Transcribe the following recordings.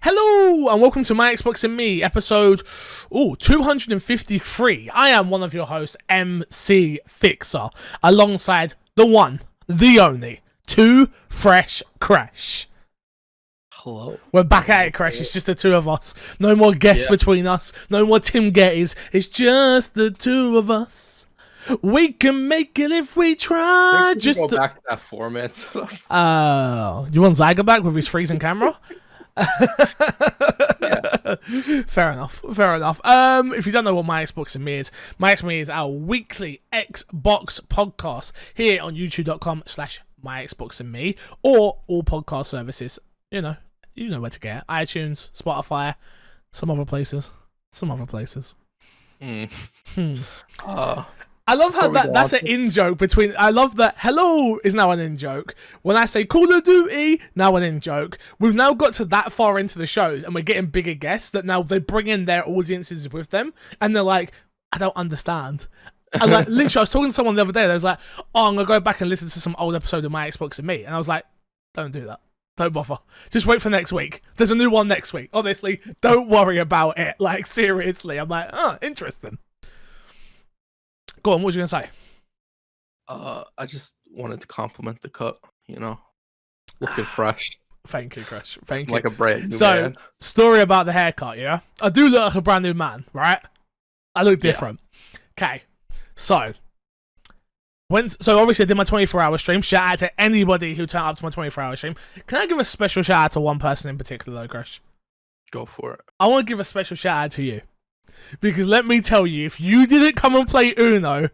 Hello and welcome to My Xbox and Me, episode 253. I am one of your hosts, MC Fixer, alongside the one, the only, Too Fresh Crash. Hello. We're back at it, Crash. It's just the two of us. No more guests between us. No more Tim Gettys. It's just the two of us. We can make it if we try. Just go back to that format. You want Zyger back with his freezing camera? Fair enough. If you don't know what My Xbox and Me is, My Xbox and Me is our weekly Xbox podcast here on youtube.com/My Xbox and Me, or all podcast services. You know where to get: iTunes, Spotify, some other places. I love how that's an in-joke between... I love that hello is now an in-joke. When I say Call of Duty, now an in-joke. We've now got to that far into the shows and we're getting bigger guests that now they bring in their audiences with them and they're like, I don't understand. And like, literally, I was talking to someone the other day, they was like, oh, I'm going to go back and listen to some old episode of My Xbox and Me. And I was like, don't do that. Don't bother. Just wait for next week. There's a new one next week. Honestly, don't worry about it. Like, seriously. I'm like, oh, interesting. Go on, what was you going to say? I just wanted to compliment the cut, looking fresh. Thank you, Crash. Thank you. Like a brand new man. Story about the haircut, yeah? I do look like a brand new man, right? I look different. Okay, so obviously I did my 24-hour stream. Shout out to anybody who turned up to my 24-hour stream. Can I give a special shout out to one person in particular, though, Crash? Go for it. I want to give a special shout out to you. Because let me tell you, if you didn't come and play Uno,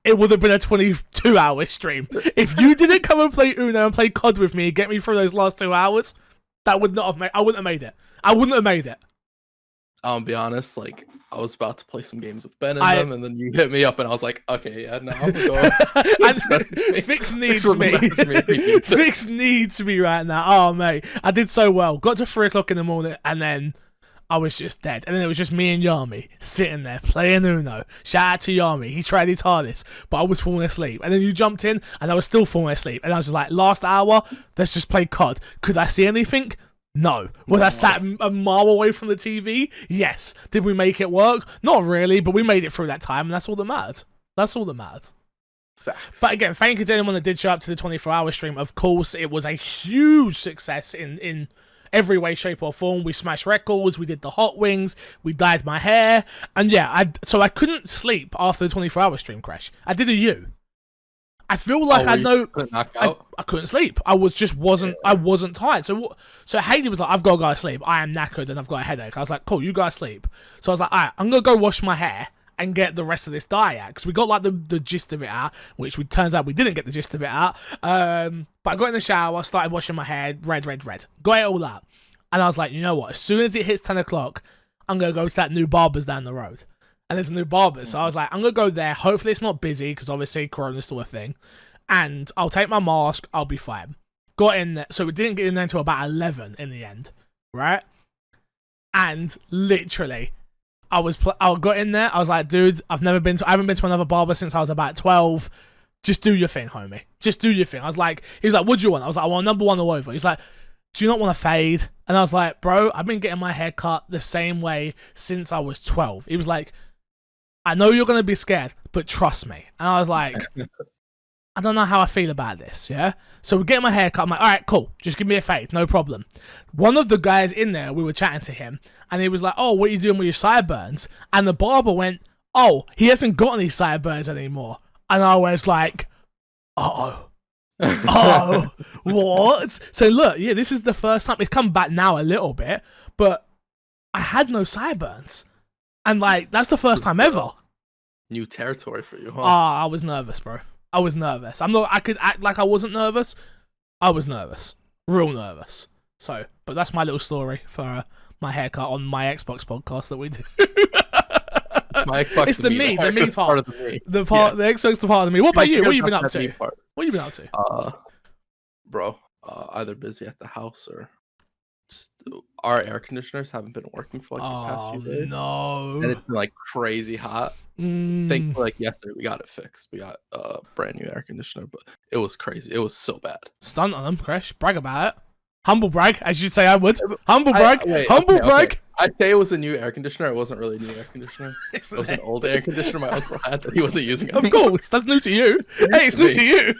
it would have been a 22-hour stream. If you didn't come and play Uno and play COD with me and get me through those last 2 hours, that would not have made. I wouldn't have made it. I'll be honest, I was about to play some games with Ben and them, and then you hit me up, and I was like, okay, yeah, now I'm going. Fix needs me. Fix needs me right now. Oh, mate. I did so well. Got to 3 o'clock in the morning, and then I was just dead. And then it was just me and Yami sitting there playing Uno. Shout out to Yami. He tried his hardest, but I was falling asleep. And then you jumped in, and I was still falling asleep. And I was just like, last hour, let's just play COD. Could I see anything? No. Was I sat a mile away from the TV? Yes. Did we make it work? Not really, but we made it through that time, and that's all that mattered. Facts. But again, thank you to anyone that did show up to the 24-hour stream. Of course, it was a huge success in every way, shape, or form. We smashed records, we did the hot wings, we dyed my hair, and yeah, I couldn't sleep after the 24-hour stream, Crash. I did a U. I feel like I couldn't sleep. I wasn't tired. So Haley was like, I've got to go to sleep. I am knackered and I've got a headache. I was like, cool, you guys sleep. So I was like, alright, I'm gonna go wash my hair and get the rest of this dye out, because we got like the gist of it out, which turns out we didn't get the gist of it out. But I got in the shower, started washing my hair, red, got it all out, and I was like, you know what? As soon as it hits 10 o'clock, I'm gonna go to that new barber's down the road, and there's a new barber. So I was like, I'm gonna go there. Hopefully it's not busy, because obviously Corona's still a thing, and I'll take my mask. I'll be fine. Got in there, so we didn't get in there until about 11 in the end, right? And literally, I got in there. I was like, dude, I haven't been to another barber since I was about 12. Just do your thing, homie. Just do your thing. I was like, he was like, what do you want? I was like, I want number 1 all over. He's like, do you not want to fade? And I was like, bro, I've been getting my hair cut the same way since I was 12. He was like, I know you're going to be scared, but trust me. And I was like, I don't know how I feel about this, yeah? So we're getting my hair cut. I'm like, all right, cool. Just give me a fade. No problem. One of the guys in there, we were chatting to him, and he was like, oh, what are you doing with your sideburns? And the barber went, oh, he hasn't got any sideburns anymore. And I was like, oh, what? So look, yeah, this is the first time. It's come back now a little bit, but I had no sideburns. And like, that's the first time ever. New territory for you, huh? I was nervous, bro. I was nervous. I could act like I wasn't nervous. I was nervous. Real nervous. So, but that's my little story for my haircut on my Xbox podcast that we do. My Xbox it's the me part. The Xbox the part of the me. What about you? What have you been up to? Bro, either busy at the house or just our air conditioners haven't been working for the past few days. No. And it's been crazy hot. Thankfully, yesterday we got it fixed. We got a brand new air conditioner, but it was crazy. It was so bad. Stunt on them, Crash. Brag about it. Humble brag, as you'd say I would. Humble brag. Humble brag. I'd say it was a new air conditioner. It wasn't really a new air conditioner. It was an old air conditioner my uncle had that he wasn't using anymore. Of course, that's new to you. Hey, it's new to you.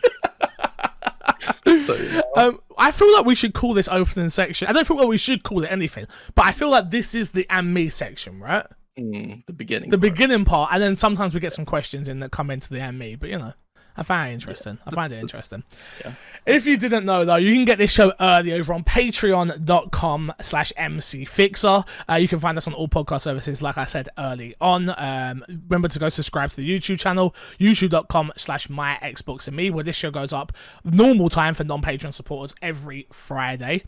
So, you know. I feel like we should call this opening section. I don't feel like we should call it anything, but I feel like this is the and me section, right? The beginning. The beginning part, and then sometimes we get some questions in that come into the and me, but you know. I find it interesting. Yeah, I find it interesting. Yeah. If you didn't know, though, you can get this show early over on patreon.com/mcfixer. You can find us on all podcast services, like I said early on. Remember to go subscribe to the YouTube channel, youtube.com/myxboxandme, where this show goes up normal time for non-Patreon supporters every Friday.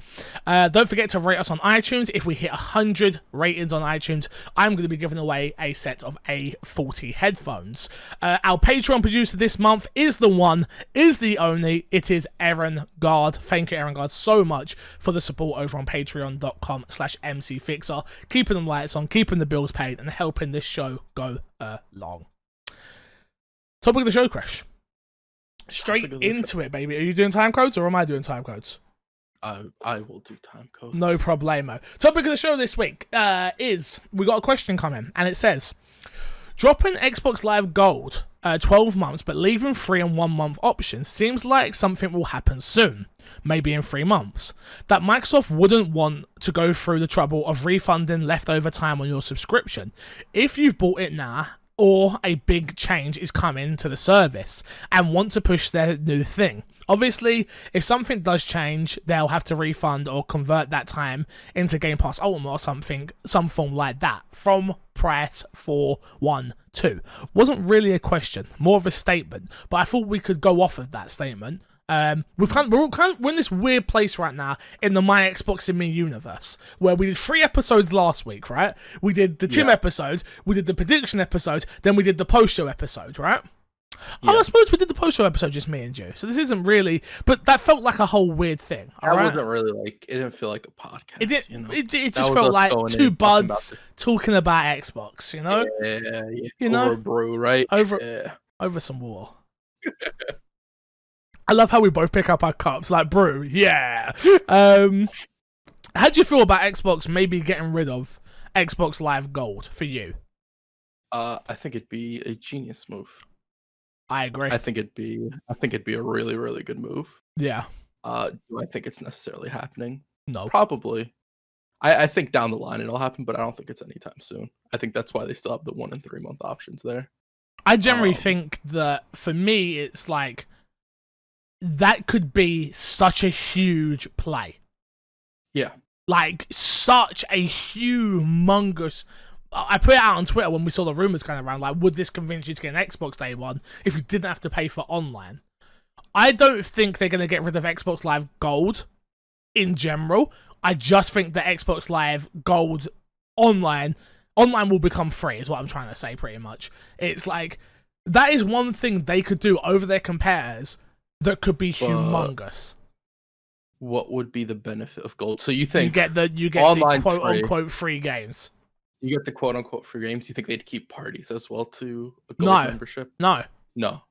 Don't forget to rate us on iTunes. If we hit 100 ratings on iTunes, I'm going to be giving away a set of A40 headphones. Our Patreon producer this month is the one, is the only, it is Aaron Guard. Thank you, Aaron Guard, so much for the support over on patreon.com/mcfixer, keeping the lights on, keeping the bills paid, and helping this show go along. Topic of the show, Crash. Straight into it, baby. Are you doing time codes or am I doing time codes? I will do time codes. No problemo. Topic of the show this week is, we got a question coming, and it says, dropping Xbox Live Gold 12 months but leaving free and 1 month options seems like something will happen soon, maybe in 3 months. That Microsoft wouldn't want to go through the trouble of refunding leftover time on your subscription if you've bought it now, or a big change is coming to the service and want to push their new thing. Obviously, if something does change, they'll have to refund or convert that time into Game Pass Ultimate or something, some form like that. From Price 412. Wasn't really a question, more of a statement, but I thought we could go off of that statement. We're in this weird place right now in the My Xbox and Me universe, where we did 3 episodes last week, right? We did the Tim episode, we did the prediction episode, then we did the post-show episode, right? Yeah. Oh, I suppose we did the post-show episode, just me and you. So this isn't really, but that felt like a whole weird thing. That wasn't really like, it didn't feel like a podcast. It did. You know? It just felt like two buds talking about Xbox. You know. Yeah. You know, over a brew, right? Over some water. I love how we both pick up our cups like brew. Yeah. How do you feel about Xbox maybe getting rid of Xbox Live Gold for you? I think it'd be a genius move. I agree. I think it'd be a really, really good move. Yeah. Do I think it's necessarily happening? No. Probably. I think down the line it'll happen, but I don't think it's anytime soon. I think that's why they still have the 1 and 3 month options there. I generally think that for me, it's like that could be such a huge play. Yeah. Like such a humongous. I put it out on Twitter when we saw the rumors going around, like, would this convince you to get an Xbox Day One if you didn't have to pay for online? I don't think they're going to get rid of Xbox Live Gold in general. I just think that Xbox Live Gold online will become free, is what I'm trying to say, pretty much. It's like, that is one thing they could do over their competitors that could be humongous. What would be the benefit of Gold? So you think you get the quote-unquote free games. You get the quote-unquote free games. You think they'd keep parties as well to a Gold membership? No.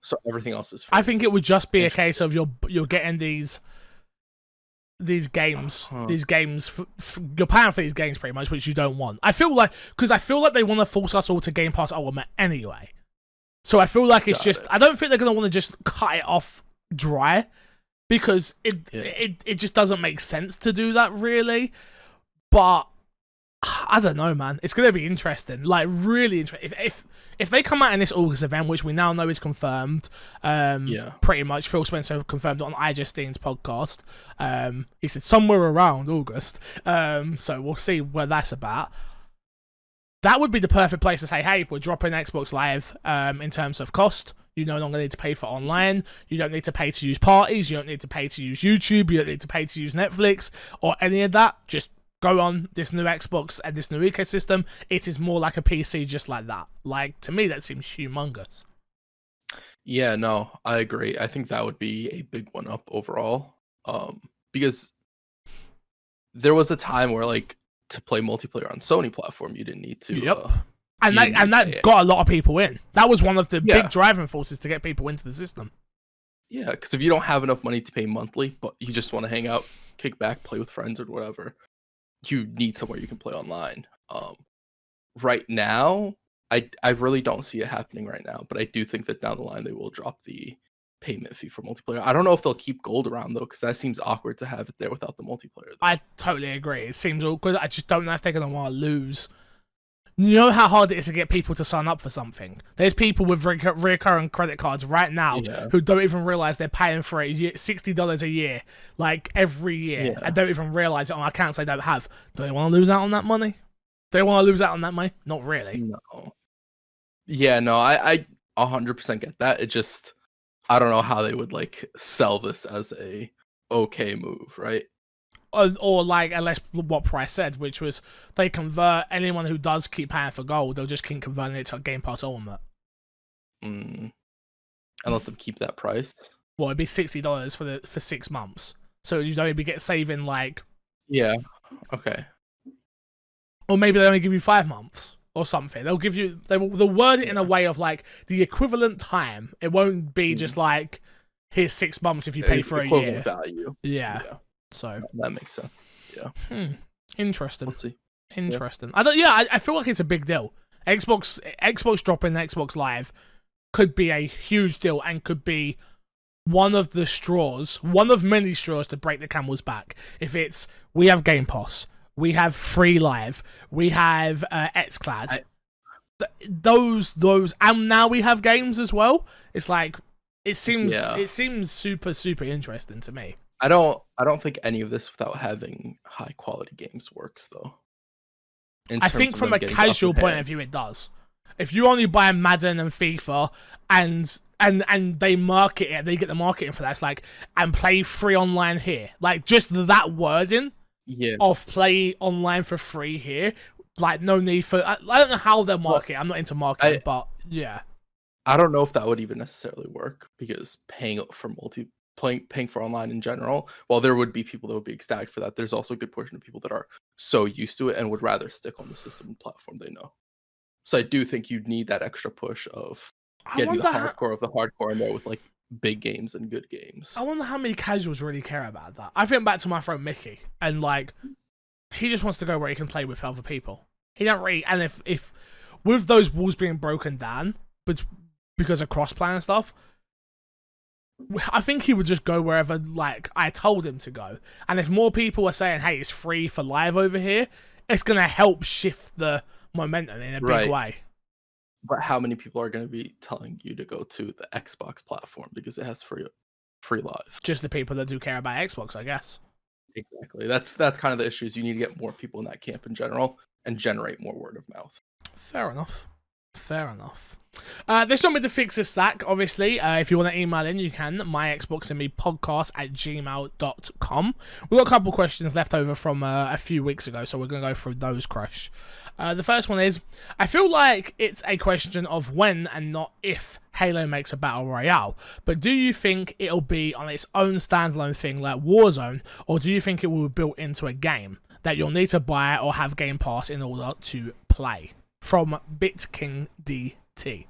So everything else is free. I think it would just be a case of you're getting these games, you're paying for these games pretty much, which you don't want. I feel like they want to force us all to Game Pass Ultimate anyway. So I feel like I don't think they're going to want to just cut it off dry, because it just doesn't make sense to do that, really. But I don't know, man. It's going to be interesting. Like, really interesting. If they come out in this August event, which we now know is confirmed, pretty much, Phil Spencer confirmed on iJustine podcast. He said somewhere around August. So we'll see where that's about. That would be the perfect place to say, hey, we're dropping Xbox Live in terms of cost. You no longer need to pay for online. You don't need to pay to use parties. You don't need to pay to use YouTube. You don't need to pay to use Netflix or any of that. Just go on this new Xbox and this new ecosystem. It is more like a PC, just like that. Like, to me, that seems humongous. Yeah, no, I agree. I think that would be a big one up overall. Because there was a time where, like, to play multiplayer on Sony platform, you didn't need to. Yep. And that got a lot of people in. That was one of the big driving forces to get people into the system. Yeah, because if you don't have enough money to pay monthly, but you just want to hang out kick back, play with friends or whatever, you need somewhere you can play online. Right now, I really don't see it happening right now, but I do think that down the line they will drop the payment fee for multiplayer. I don't know if they'll keep gold around though, because that seems awkward to have it there without the multiplayer. I totally agree. It seems awkward. I just don't know if they're going to want to lose. You know how hard it is to get people to sign up for something? There's people with recurring credit cards right now who don't even realize they're paying for it $60 a year, like every year, and don't even realize it on accounts they don't have. Do they want to lose out on that money? Do they want to lose out on that money? Not really. No. Yeah, no, I 100% get that. It just, I don't know how they would like sell this as a okay move, right? Or like, unless what Price said, which was they convert anyone who does keep paying for gold, they'll just keep converting it to Game Pass Ultimate. And let them keep that price. Well, it'd be $60 for 6 months, so you'd only be saving like. Yeah. Okay. Or maybe they only give you 5 months or something. They'll give you they'll word it in a way of like the equivalent time. It won't be just like here's 6 months if you pay for a year. Value. Yeah. So that makes sense. Yeah. Interesting. Let's see. Interesting. I feel like it's a big deal. Xbox dropping Xbox Live could be a huge deal and could be one of many straws to break the camel's back. If it's we have Game Pass, we have free Live, we have xCloud, those, and now we have games as well. It's like it seems super interesting to me. I don't think any of this without having high quality games works though. I think from a casual point of view, it does. If you only buy Madden and FIFA and they market it, they get the marketing for that. It's like, and play free online here. Like just that wording of play online for free here. Like no need for. I don't know how they'll market. I'm not into marketing, but yeah. I don't know if that would even necessarily work because paying for online in general, while there would be people that would be ecstatic for that, there's also a good portion of people that are so used to it and would rather stick on the system and platform they know. So I do think you'd need that extra push of getting the hardcore of the hardcore in there with like big games and good games. I wonder how many casuals really care about that. I think back to my friend Mickey, and like he just wants to go where he can play with other people. He don't really, and if with those walls being broken down, but because of crossplay and stuff, I think he would just go wherever like I told him to go. And if more people are saying, "Hey, it's free for Live over here," it's gonna help shift the momentum in a big way. But how many people are going to be telling you to go to the Xbox platform because it has free Live? Just the people that do care about Xbox, I guess. Exactly. That's kind of the issue. Is you need to get more people in that camp in general and generate more word of mouth. Fair enough. There's not me to fix this Slack, obviously. If you want to email in, you can. myxboxandmepodcast@gmail.com. We've got a couple questions left over from a few weeks ago, so we're going to go through those, Crush. The first one is, I feel like it's a question of when and not if Halo makes a Battle Royale, but do you think it'll be on its own standalone thing like Warzone, or do you think it will be built into a game that you'll need to buy or have Game Pass in order to play? From BitKing DT.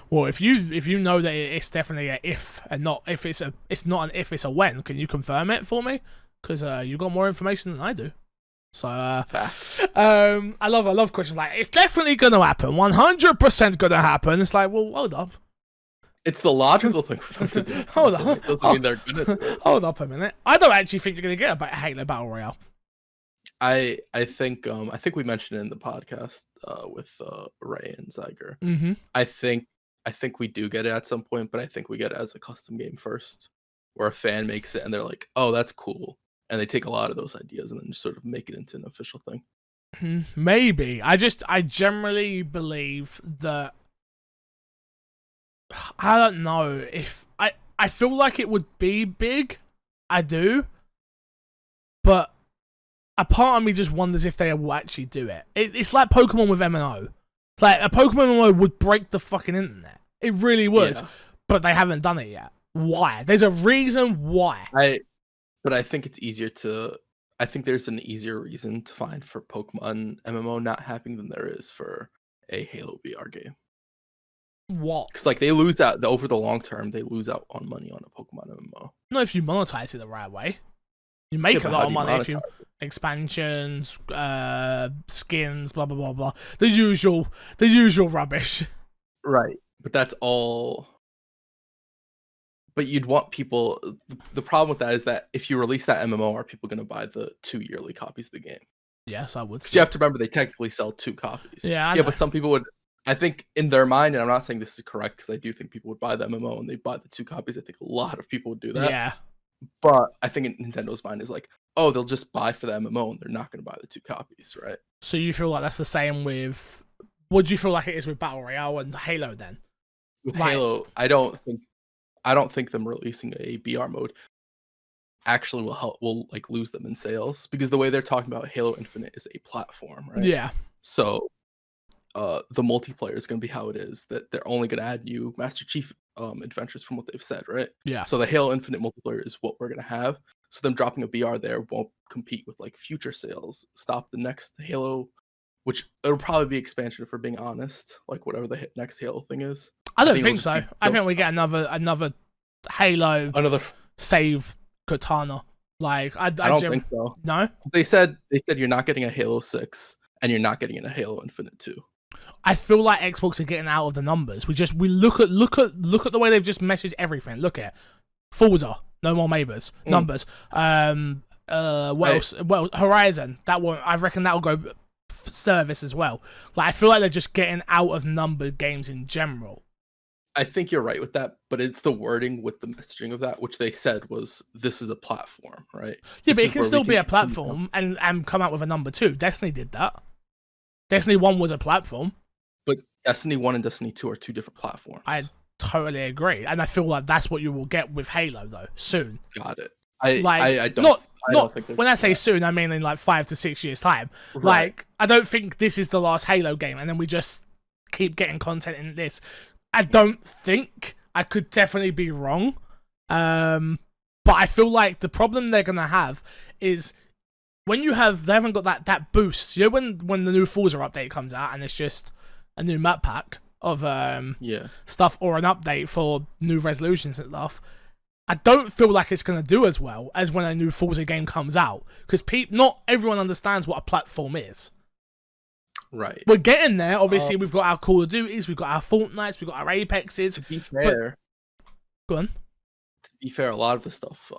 Well, if you know that it's definitely a if and not if it's not an if, it's a when, can you confirm it for me? Because you got more information than I do. So I love questions like it's definitely gonna happen, 100% gonna happen. It's like, well, hold up. It's the logical thing for them to do. Hold on. It doesn't mean they're gonna do it. Hold up a minute. I don't actually think you're gonna get a Halo Battle Royale. I think we mentioned it in the podcast with Ray and Zyger. Mm-hmm. I think we do get it at some point, but I think we get it as a custom game first, where a fan makes it and they're like, "Oh, that's cool," and they take a lot of those ideas and then just sort of make it into an official thing. Maybe. I generally believe that. I don't know if I feel like it would be big. I do, but a part of me just wonders if they will actually do it. It's like Pokemon with MMO. It's like a Pokemon MMO would break the fucking internet. It really would. Yeah. But they haven't done it yet. Why? There's a reason why. But I think it's easier to. I think there's an easier reason to find for Pokemon MMO not happening than there is for a Halo VR game. What? Because like they lose out over the long term. They lose out on money on a Pokemon MMO. Not if you monetize it the right way. You make Yeah, a but lot how of do you money if you monetize it? expansions, skins, blah blah blah blah. The usual rubbish. Right. But that's all. But you'd want people. The problem with that is that if you release that MMO, are people going to buy the 2 yearly copies of the game? Yes, I would. Because you have to remember they technically sell 2 copies. Yeah, I Yeah, know. but some people would. I think in their mind, and I'm not saying this is correct because I do think people would buy the MMO and they buy the 2 copies. I think a lot of people would do that. Yeah. But I think in Nintendo's mind is like, oh, they'll just buy for the MMO and they're not going to buy the 2 copies, right? So you feel like that's the same with? What do you feel like it is with Battle Royale and Halo then? With Right. Halo, I don't think them releasing a BR mode actually will like lose them in sales because the way they're talking about Halo Infinite is a platform, right? Yeah. So the multiplayer is going to be how it is, that they're only going to add new Master Chief adventures from what they've said, right? Yeah. So the Halo Infinite multiplayer is what we're going to have. So them dropping a BR there won't compete with like future sales, stop the next Halo, which it'll probably be expansion if we're being honest, like whatever the next Halo thing is. I don't think it'll think just so. be I built think we get another Halo Another, save Katana. Like I I don't think so. No. They said you're not getting a Halo 6 and you're not getting a Halo Infinite 2. I feel like Xbox are getting out of the numbers. We look at the way they've just messaged everything. Look at Forza, no more numbers. What else? Well, Horizon. That one, I reckon that'll go service as well. Like I feel like they're just getting out of numbered games in general. I think you're right with that, but it's the wording with the messaging of that, which they said was this is a platform, right? Yeah, This but is it can where we still be a continue. platform and come out with a number 2. Destiny did that. Destiny 1 was a platform. But Destiny 1 and Destiny 2 are 2 different platforms. I totally agree, and I feel like that's what you will get with Halo though soon. Got it. I don't. Not I don't think when I say soon, I mean in like 5 to 6 years time. Right. Like I don't think this is the last Halo game, and then we just keep getting content in this. I don't think. I could definitely be wrong, but I feel like the problem they're gonna have is when they haven't got that boost. You know when the new Forza update comes out and it's just a new map pack of stuff or an update for new resolutions and stuff. I don't feel like it's going to do as well as when a new Forza game comes out because not everyone understands what a platform is. Right. We're getting there. Obviously, we've got our Call of Duties, we've got our Fortnites, we've got our Apexes. To be fair, Go on. To be fair, a lot of the stuff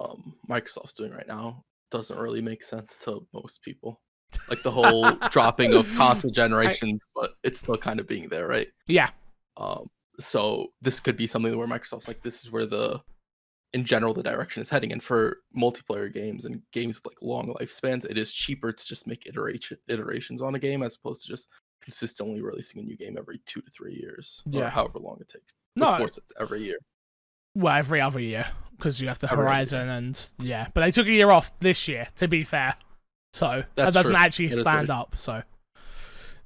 Microsoft's doing right now doesn't really make sense to most people. Like the whole dropping of console generations, but it's still kind of being there, right? Yeah. So this could be something where Microsoft's like, this is where in general the direction is heading. And for multiplayer games and games with like long lifespans, it is cheaper to just make iterations on a game as opposed to just consistently releasing a new game every 2 to 3 years, or however long it takes. No, Forza, it's every year. Well, every other year because you have the Every Horizon and but they took a year off this year. To be fair, so that doesn't true. actually That is stand very up. So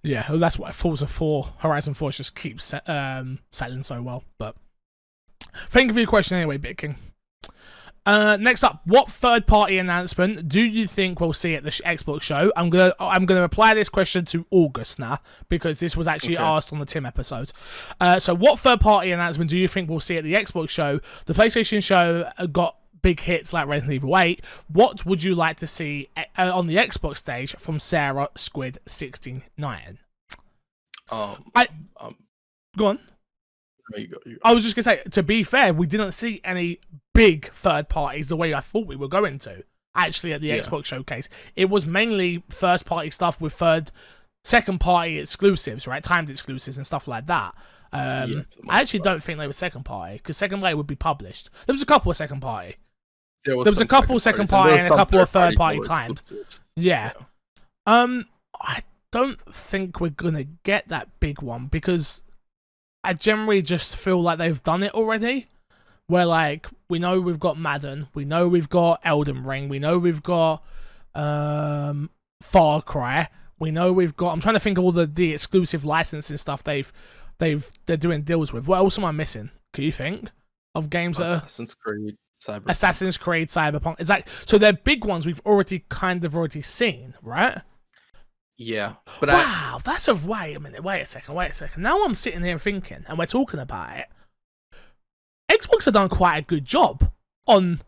yeah, well, that's why Horizon 4 just keeps selling so well. But thank you for your question anyway, BitKing. Next up, what third-party announcement do you think we'll see at the Xbox show? I'm gonna apply this question to August now because this was actually asked on the Tim episode. So, what third-party announcement do you think we'll see at the Xbox show? The PlayStation show got big hits like Resident Evil 8. What would you like to see on the Xbox stage from Sarah Squid 69? Go on. There you go. I was just gonna say, to be fair, we didn't see any big third parties the way I thought we were going to. Actually, at the Xbox showcase, it was mainly first party stuff with second party exclusives, right? Timed exclusives and stuff like that. I actually don't think they were second party because second party would be published. There was a couple of second party. There was a couple second party and a couple of third party timed. Yeah. I don't think we're gonna get that big one because I generally just feel like they've done it already. Where like we know we've got Madden, we know we've got Elden Ring, we know we've got Far Cry, we know we've got. I'm trying to think of all the exclusive licensing stuff they're doing deals with. What else am I missing? Can you think of games that Assassin's Creed, Cyberpunk? Is that so? They're big ones we've already seen, right? Yeah, but wow, that's wait a minute, wait a second. Now I'm sitting here thinking, and we're talking about it. Xbox have done quite a good job on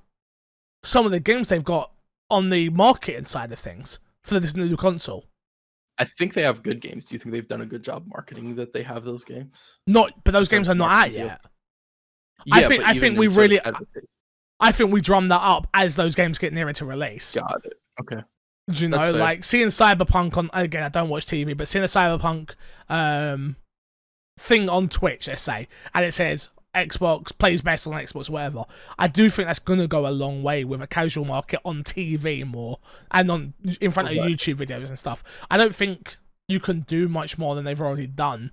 some of the games they've got on the marketing side of things for this new console. I think they have good games. Do you think they've done a good job marketing that they have those games? But those In games terms are of not out marketing yet. deals? I think we really, I think we drum that up as those games get nearer to release. Got it. Okay. Do you know, That's fair. like seeing Cyberpunk on, again, I don't watch TV, but seeing a Cyberpunk thing on Twitch, let's say, and it says Xbox plays best on Xbox, whatever. I do think that's gonna go a long way with a casual market on TV more and on in front of YouTube videos and stuff. I don't think you can do much more than they've already done.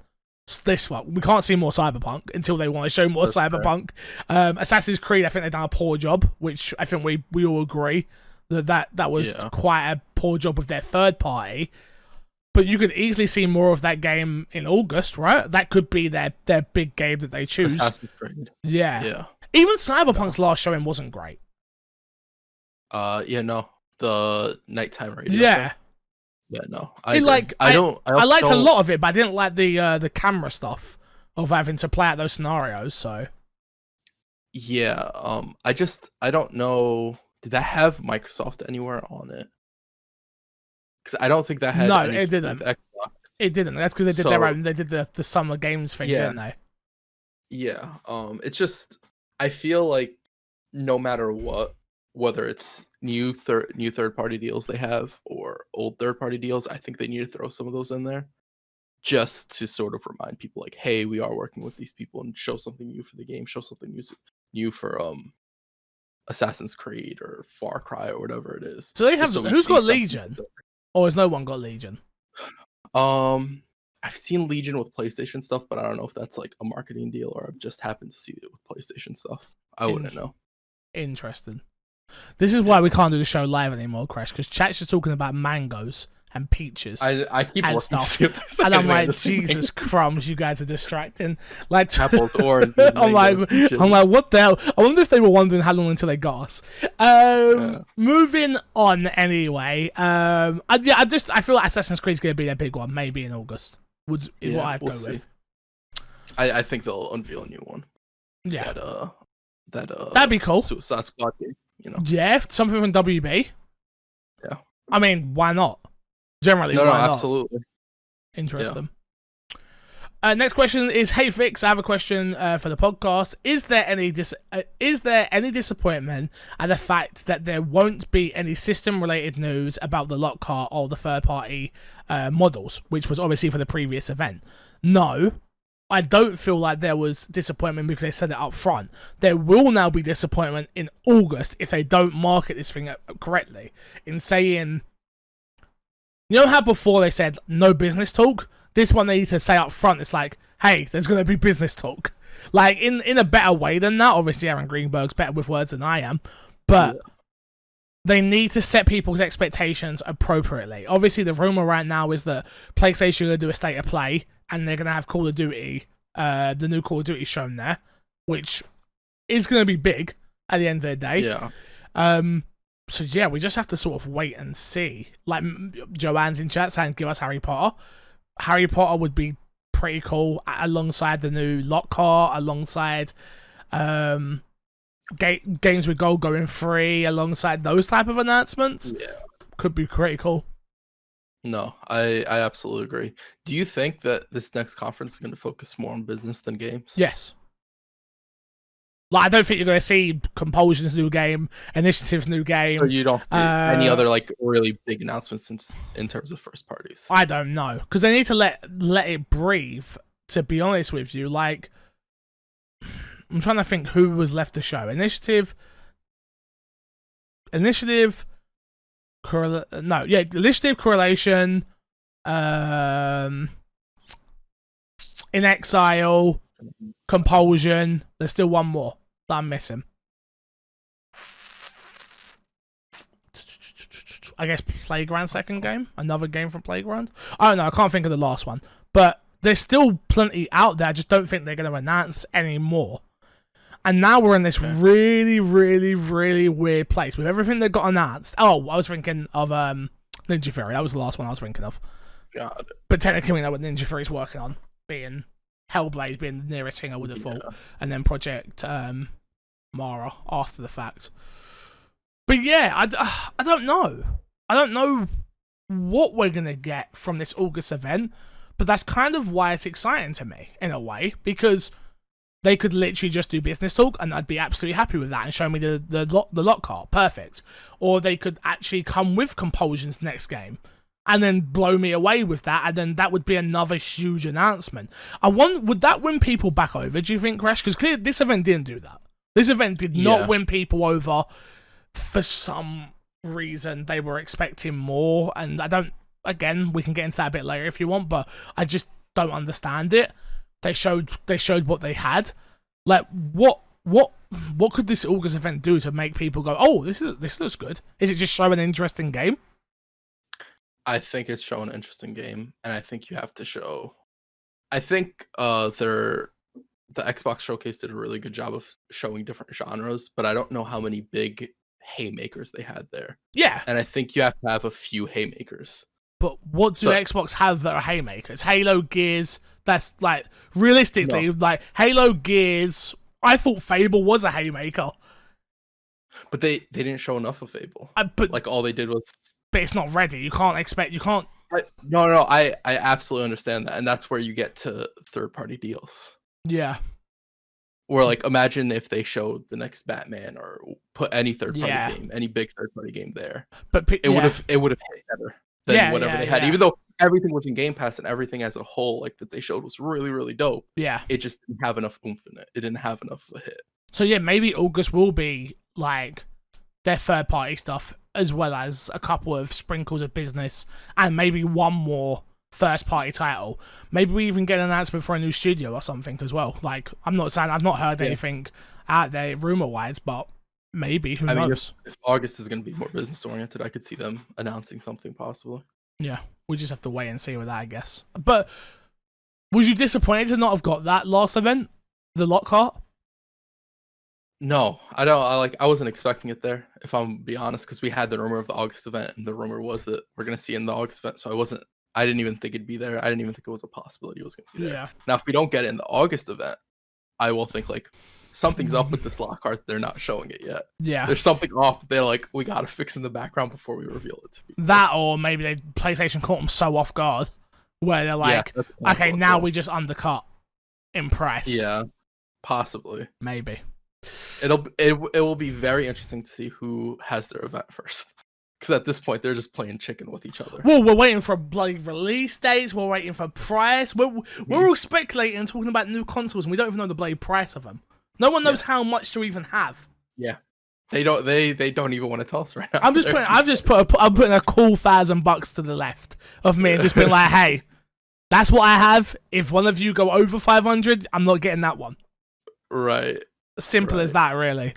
This one, we can't see more Cyberpunk until they want to show more Cyberpunk. Assassin's Creed, I think they've done a poor job, which I think we all agree that was quite a poor job with their third party. But you could easily see more of that game in August, right? That could be their big game that they choose. Assassin's Creed. Yeah. Even Cyberpunk's last showing wasn't great. The nighttime radio. Yeah. Thing. Yeah, no. I Yeah, I don't know. Did that have Microsoft anywhere on it? Because I don't think that had. No, anything it didn't. with Xbox. It didn't. That's because they did their own. They did the Summer Games thing, didn't they? Yeah. It's just I feel like no matter what, whether it's new third party deals they have or old third party deals, I think they need to throw some of those in there, just to sort of remind people like, hey, we are working with these people and show something new for the game, show something new for Assassin's Creed or Far Cry or whatever it is. So they have who's got Legion? Or has no one got Legion? I've seen Legion with PlayStation stuff, but I don't know if that's like a marketing deal or I've just happened to see it with PlayStation stuff. I wouldn't know. Interesting. This is why we can't do the show live anymore, Crash, because chat's just talking about mangoes and peaches. I keep and looking stuff, to see if there's and I'm like, this Jesus crumbs, you guys are distracting. Like apples, oranges, I'm like, what the hell? I wonder if they were wondering how long until they got us. Moving on anyway. I feel like Assassin's Creed's gonna be their big one, maybe in August. What I'd go with. I think they'll unveil a new one. Yeah. That'd be cool. Suicide Squad game, you know. Yeah, something from WB. Yeah. I mean, why not? Generally, why not? Absolutely. Interesting. Yeah. Next question is, hey Fix, I have a question for the podcast. Is there any disappointment at the fact that there won't be any system-related news about the Lockhart or the third-party models, which was obviously for the previous event? No. I don't feel like there was disappointment because they said it up front. There will now be disappointment in August if they don't market this thing correctly. In saying, you know how before they said no business talk? This one they need to say up front. It's like, hey, there's going to be business talk. Like, in a better way than that. Obviously, Aaron Greenberg's better with words than I am. But they need to set people's expectations appropriately. Obviously, the rumor right now is that PlayStation are going to do a state of play, and they're going to have Call of Duty, the new Call of Duty shown there, which is going to be big at the end of the day. Yeah. So yeah, we just have to sort of wait and see. Like, Joanne's in chat saying, give us Harry Potter. Harry Potter would be pretty cool alongside the new Lockhart, alongside Games with Gold going free, alongside those type of announcements. Yeah. Could be pretty cool. No, I absolutely agree. Do you think that this next conference is going to focus more on business than games? Yes. Like, I don't think you're going to see Compulsion's new game, Initiative's new game. So you don't see any other like really big announcements in terms of first parties? I don't know, because they need to let it breathe. To be honest with you, like, I'm trying to think who was left to show. Initiative, Correlation, In Exile, Compulsion. There's still one more that I'm missing. I guess Playground second game? Another game from Playground? I don't know, I can't think of the last one. But there's still plenty out there, I just don't think they're going to announce any more. And now we're in this really, really, really weird place with everything that got announced. Oh, I was thinking of Ninja Theory. That was the last one I was thinking of. God. But technically we know what Ninja Theory's working on, being Hellblade being the nearest thing I would have thought. And then Project Mara after the fact. But yeah, I don't know. I don't know what we're going to get from this August event, but that's kind of why it's exciting to me, in a way, because they could literally just do business talk, and I'd be absolutely happy with that, and show me the lock card, perfect. Or they could actually come with Compulsion's next game, and then blow me away with that, and then that would be another huge announcement. Would that win people back over, do you think, Crash? Because clearly this event didn't do that. This event did not win people over. For some reason, they were expecting more, and again, we can get into that a bit later if you want, but I just don't understand it. They showed what they had. Like, what could this August event do to make people go, oh, this looks good? Is it just show an interesting game? I think it's showing an interesting game, and I think you have to show. I think the Xbox Showcase did a really good job of showing different genres, but I don't know how many big haymakers they had there. Yeah. And I think you have to have a few haymakers. But what do Xbox have that are haymakers? Halo, Gears, that's like, realistically, like, Halo, Gears, I thought Fable was a haymaker. But they didn't show enough of Fable. But like, all they did was... But it's not ready. You can't... No, I absolutely understand that. And that's where you get to third-party deals. Yeah. Or, like, imagine if they showed the next Batman or put any third-party game, any big third-party game there. But it would have hit better than whatever they had. Even though everything was in Game Pass and everything as a whole, like, that they showed was really, really dope. Yeah. It just didn't have enough oomph in it. It didn't have enough of a hit. So, yeah, maybe August will be, like, their third-party stuff, as well as a couple of sprinkles of business, and maybe one more first-party title. Maybe we even get an announcement for a new studio or something as well. Like, I'm not saying I've not heard anything out there rumor-wise, but maybe, who knows? If August is going to be more business-oriented, I could see them announcing something possibly. Yeah, we just have to wait and see with that, I guess. But was you disappointed to not have got that last event? The Lockhart? No, I don't. I wasn't expecting it there, if I'm be honest, because we had the rumor of the August event, and the rumor was that we're gonna see it in the August event. So I didn't even think it'd be there. I didn't even think it was a possibility it was gonna be there. Yeah. Now, if we don't get it in the August event, I will think like something's up with this Lockhart. They're not showing it yet. Yeah. There's something off. They're like, we gotta fix in the background before we reveal it to people. That, or maybe PlayStation caught them so off guard, where they're like, okay, now we just undercut in price. Yeah, possibly. Maybe. It will be very interesting to see who has their event first, because at this point they're just playing chicken with each other. Well, we're waiting for bloody release dates. We're waiting for price. We're all speculating and talking about new consoles, and we don't even know the bloody price of them. No one knows how much to even have. Yeah, they don't. They don't even want to tell us right now. I'm putting a cool $1,000 to the left of me and just being like, hey, that's what I have. If one of you go over 500, I'm not getting that one. Right. Simple as that, really.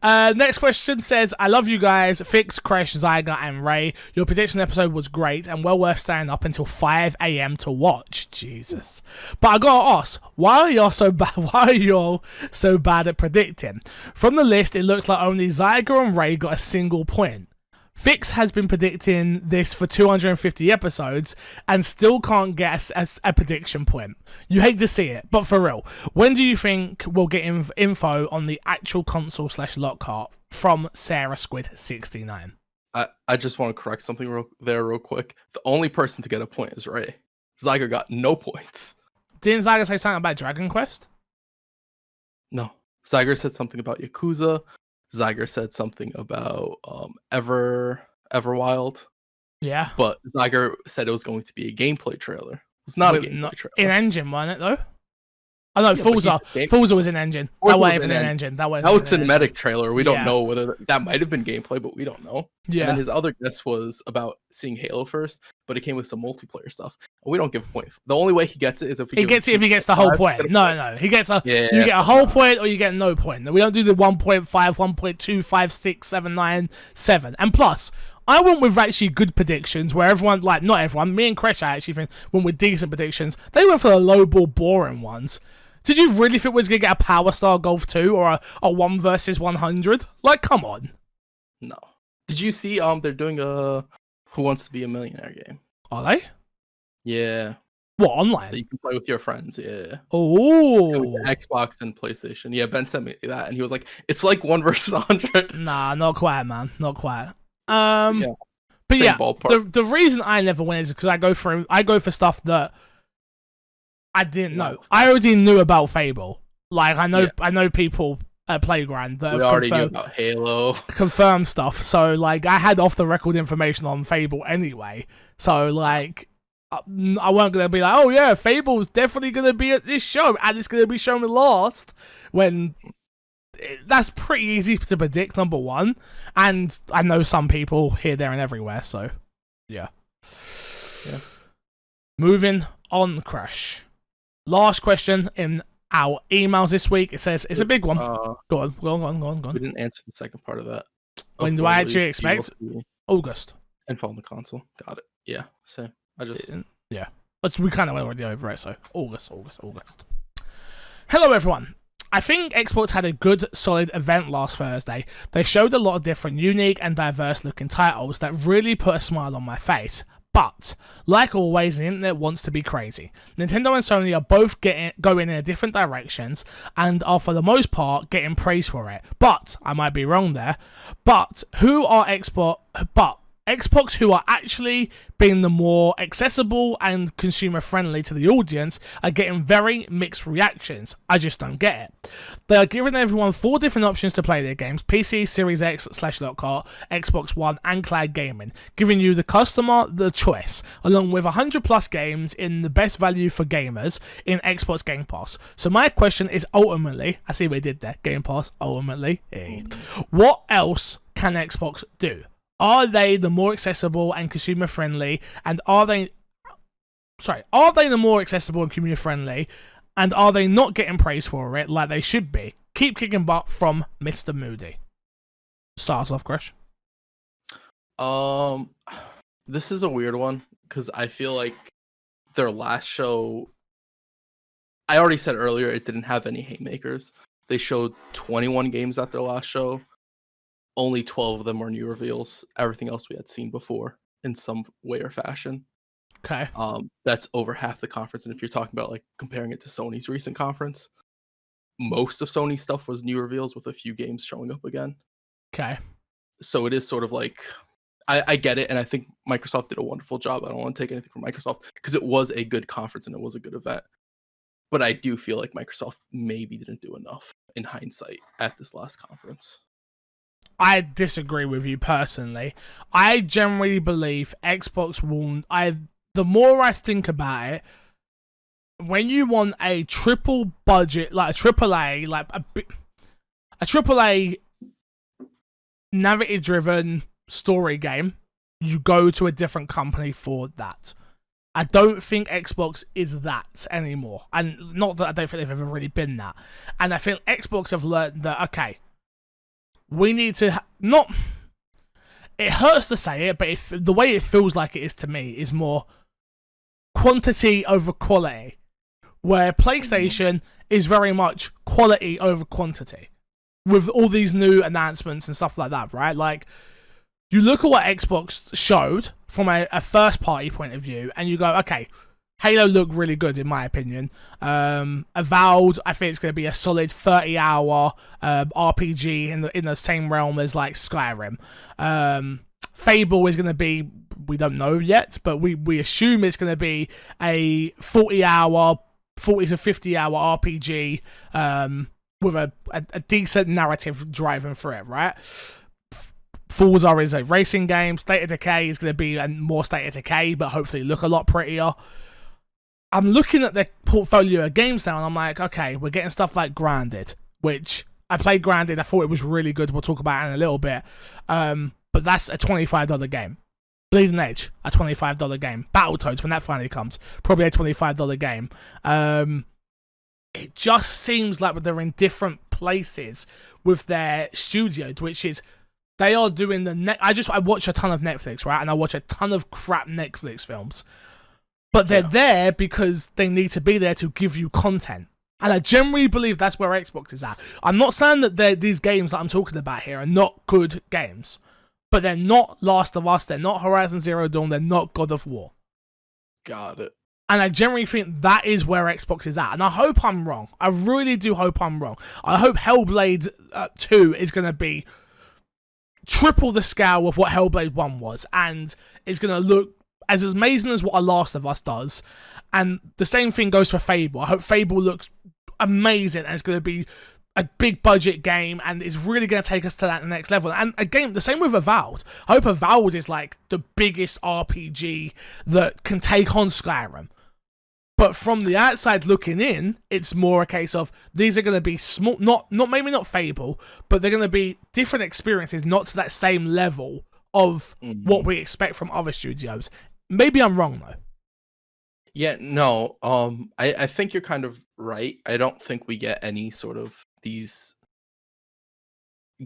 Next question says, I love you guys, Fix, Crash, Zyger, and Ray. Your prediction episode was great and well worth staying up until 5 a.m. to watch. Jesus. But I gotta ask, why are y'all so bad? Why are y'all so bad at predicting? From the list, it looks like only Zyger and Ray got a single point. Fix has been predicting this for 250 episodes and still can't get a prediction point. You hate to see it, but for real, when do you think we'll get info on the actual console / Lockhart? From Sarah Squid 69. I just want to correct something real quick. The only person to get a point is Ray. Zyger got no points. Didn't Zyger say something about Dragon Quest? No. Zyger said something about Yakuza. Zyger said something about Everwild. Yeah. But Zyger said it was going to be a gameplay trailer. It's not a gameplay trailer. In engine, wasn't it, though? Oh, no, Forza. Forza was in engine. That was in engine. That was cinematic trailer. We don't know whether that might have been gameplay, but we don't know. Yeah. And then his other guess was about seeing Halo first, but it came with some multiplayer stuff. We don't give a point. The only way he gets it is if he gets the whole point. No. He gets you get a whole point or you get no point. We don't do the 1.5, 1.2, 5, 6, 7, 9, 7. And plus, I went with actually good predictions where everyone, like, not everyone, me and Crash, I actually think went with decent predictions. They went for the lowball, boring ones. Did you really think we was going to get a Power Star Golf 2 or a 1 versus 100? Like, come on. No. Did you see they're doing a Who Wants to Be a Millionaire game? Are they? Yeah. What, that online? you can play with your friends. Yeah. Oh, Xbox and PlayStation. Yeah, Ben sent me that, and he was like, "It's like 1 versus 100." nah, not quite, man, not quite. Yeah, But same yeah, ballpark. the reason I never win is because I go for stuff that I didn't know. I already knew about Fable. Like I know people at Playground that We have already knew about Halo. confirmed stuff. So like I had off the record information on Fable anyway. So like I weren't gonna be like, oh yeah, Fable's definitely gonna be at this show and it's gonna be shown last when. That's pretty easy to predict, number one. And I know some people here, there, and everywhere, so yeah. Moving on, Crash. Last question in our emails this week. It says it's a big one. Go on. We didn't answer the second part of that. When do I actually expect? August. And fall on the console. Got it. Yeah, same. Yeah. But we kind of went already over it, so August. Hello, everyone. I think Xbox had a good, solid event last Thursday. They showed a lot of different, unique, and diverse-looking titles that really put a smile on my face. But, like always, the internet wants to be crazy. Nintendo and Sony are both going in different directions, and are, for the most part, getting praise for it. But, I might be wrong there, but Xbox, who are actually being the more accessible and consumer friendly to the audience, are getting very mixed reactions. I just don't get it. They are giving everyone 4 different options to play their games: PC, Series X/Lockhart, Xbox One, and cloud gaming, giving you the customer the choice, along with 100 plus games in the best value for gamers in Xbox Game Pass. So my question is ultimately, I see what we did there, Game Pass, ultimately, what else can Xbox do? Are they the more accessible and consumer friendly? And are they the more accessible and community friendly? And are they not getting praise for it like they should be? Keep kicking butt from Mr. Moody. Starts off, Crash. This is a weird one because I feel like their last show. I already said earlier it didn't have any haymakers. They showed 21 games at their last show. Only 12 of them were new reveals. Everything else we had seen before in some way or fashion. Okay. That's over half the conference. And if you're talking about like comparing it to Sony's recent conference, most of Sony's stuff was new reveals with a few games showing up again. Okay. So it is sort of like, I get it. And I think Microsoft did a wonderful job. I don't want to take anything from Microsoft because it was a good conference and it was a good event. But I do feel like Microsoft maybe didn't do enough in hindsight at this last conference. I disagree with you personally. I generally believe Xbox will. The more I think about it, when you want a triple budget, like a AAA, like a AAA narrative driven story game, you go to a different company for that. I don't think Xbox is that anymore. And not that I don't think they've ever really been that. And I think Xbox have learned that, okay, we need to not. It hurts to say it, but the way it feels like it is to me is more quantity over quality, where PlayStation is very much quality over quantity, with all these new announcements and stuff like that, right? Like, you look at what Xbox showed from a first-party point of view, and you go, okay, Halo looked really good, in my opinion. Avowed, I think it's going to be a solid 30-hour RPG in the same realm as like Skyrim. Fable is going to be, we don't know yet, but we assume it's going to be a 40 to 50-hour RPG with a decent narrative driving through it, right? Forza is a racing game. State of Decay is going to be more State of Decay, but hopefully look a lot prettier. I'm looking at the portfolio of games now, and I'm like, okay, we're getting stuff like Grounded, which I played Grounded. I thought it was really good. We'll talk about it in a little bit. But that's a $25 game. Bleeding Edge, a $25 game. Battletoads, when that finally comes, probably a $25 game. It just seems like they're in different places with their studios, which is they are doing I watch a ton of Netflix, right? And I watch a ton of crap Netflix films. But they're there because they need to be there to give you content. And I generally believe that's where Xbox is at. I'm not saying that these games that I'm talking about here are not good games. But they're not Last of Us, they're not Horizon Zero Dawn, they're not God of War. Got it. And I generally think that is where Xbox is at. And I hope I'm wrong. I really do hope I'm wrong. I hope Hellblade 2 is going to be triple the scale of what Hellblade 1 was. And it's going to look as amazing as what A Last of Us does. And the same thing goes for Fable. I hope Fable looks amazing and it's going to be a big budget game and it's really going to take us to that next level. And again, the same with Avowed. I hope Avowed is like the biggest RPG that can take on Skyrim. But from the outside looking in, it's more a case of these are going to be small, maybe not Fable, but they're going to be different experiences, not to that same level of what we expect from other studios. Maybe I'm wrong though. Yeah, no. I think you're kind of right. I don't think we get any sort of these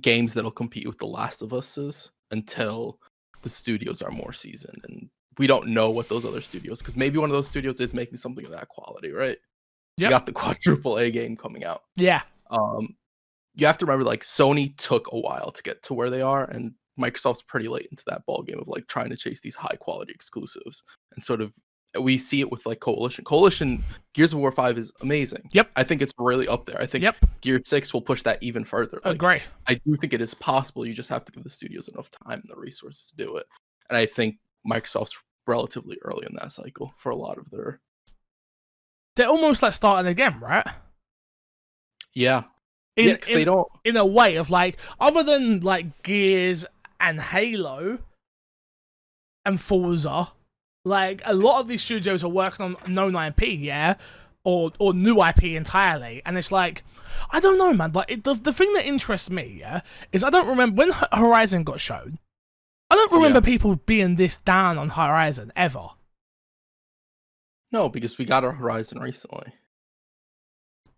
games that'll compete with The Last of Us's until the studios are more seasoned, and we don't know what those other studios, because maybe one of those studios is making something of that quality, right? You got the quadruple A game coming out. Yeah. You have to remember, like, Sony took a while to get to where they are, and Microsoft's pretty late into that ball game of like trying to chase these high quality exclusives, and sort of we see it with like Coalition. Gears of War 5 is amazing. Yep. I think it's really up there. I think Gear 6 will push that even further. Like, great. I do think it is possible. You just have to give the studios enough time and the resources to do it. And I think Microsoft's relatively early in that cycle for a lot of their. They're almost like starting again, right? Yeah. They don't. In a way of like, other than like Gears and Halo and Forza, like a lot of these studios are working on known IP, yeah, or new IP entirely, and it's like, I don't know, man. Like the thing that interests me, yeah, is I don't remember when Horizon got shown. I don't remember people being this down on Horizon ever. No, because we got our Horizon recently.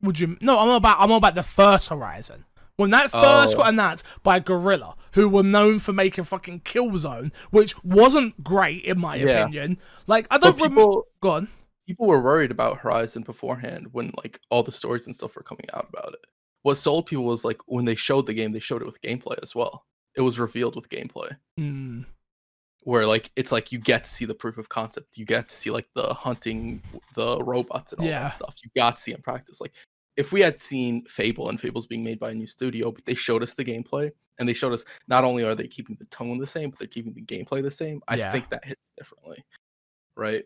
Would you? No, I'm about the first Horizon. When that first got announced by Guerrilla, who were known for making fucking Killzone, which wasn't great in my opinion. Like, I don't remember. Go on. People were worried about Horizon beforehand when like all the stories and stuff were coming out about it. What sold people was like when they showed the game, they showed it with gameplay as well. It was revealed with gameplay. Where like it's like you get to see the proof of concept. You get to see like the hunting, the robots and all that stuff. You got to see in practice. Like, if we had seen Fable, and Fable's being made by a new studio, but they showed us the gameplay, and they showed us not only are they keeping the tone the same, but they're keeping the gameplay the same, I think that hits differently, right?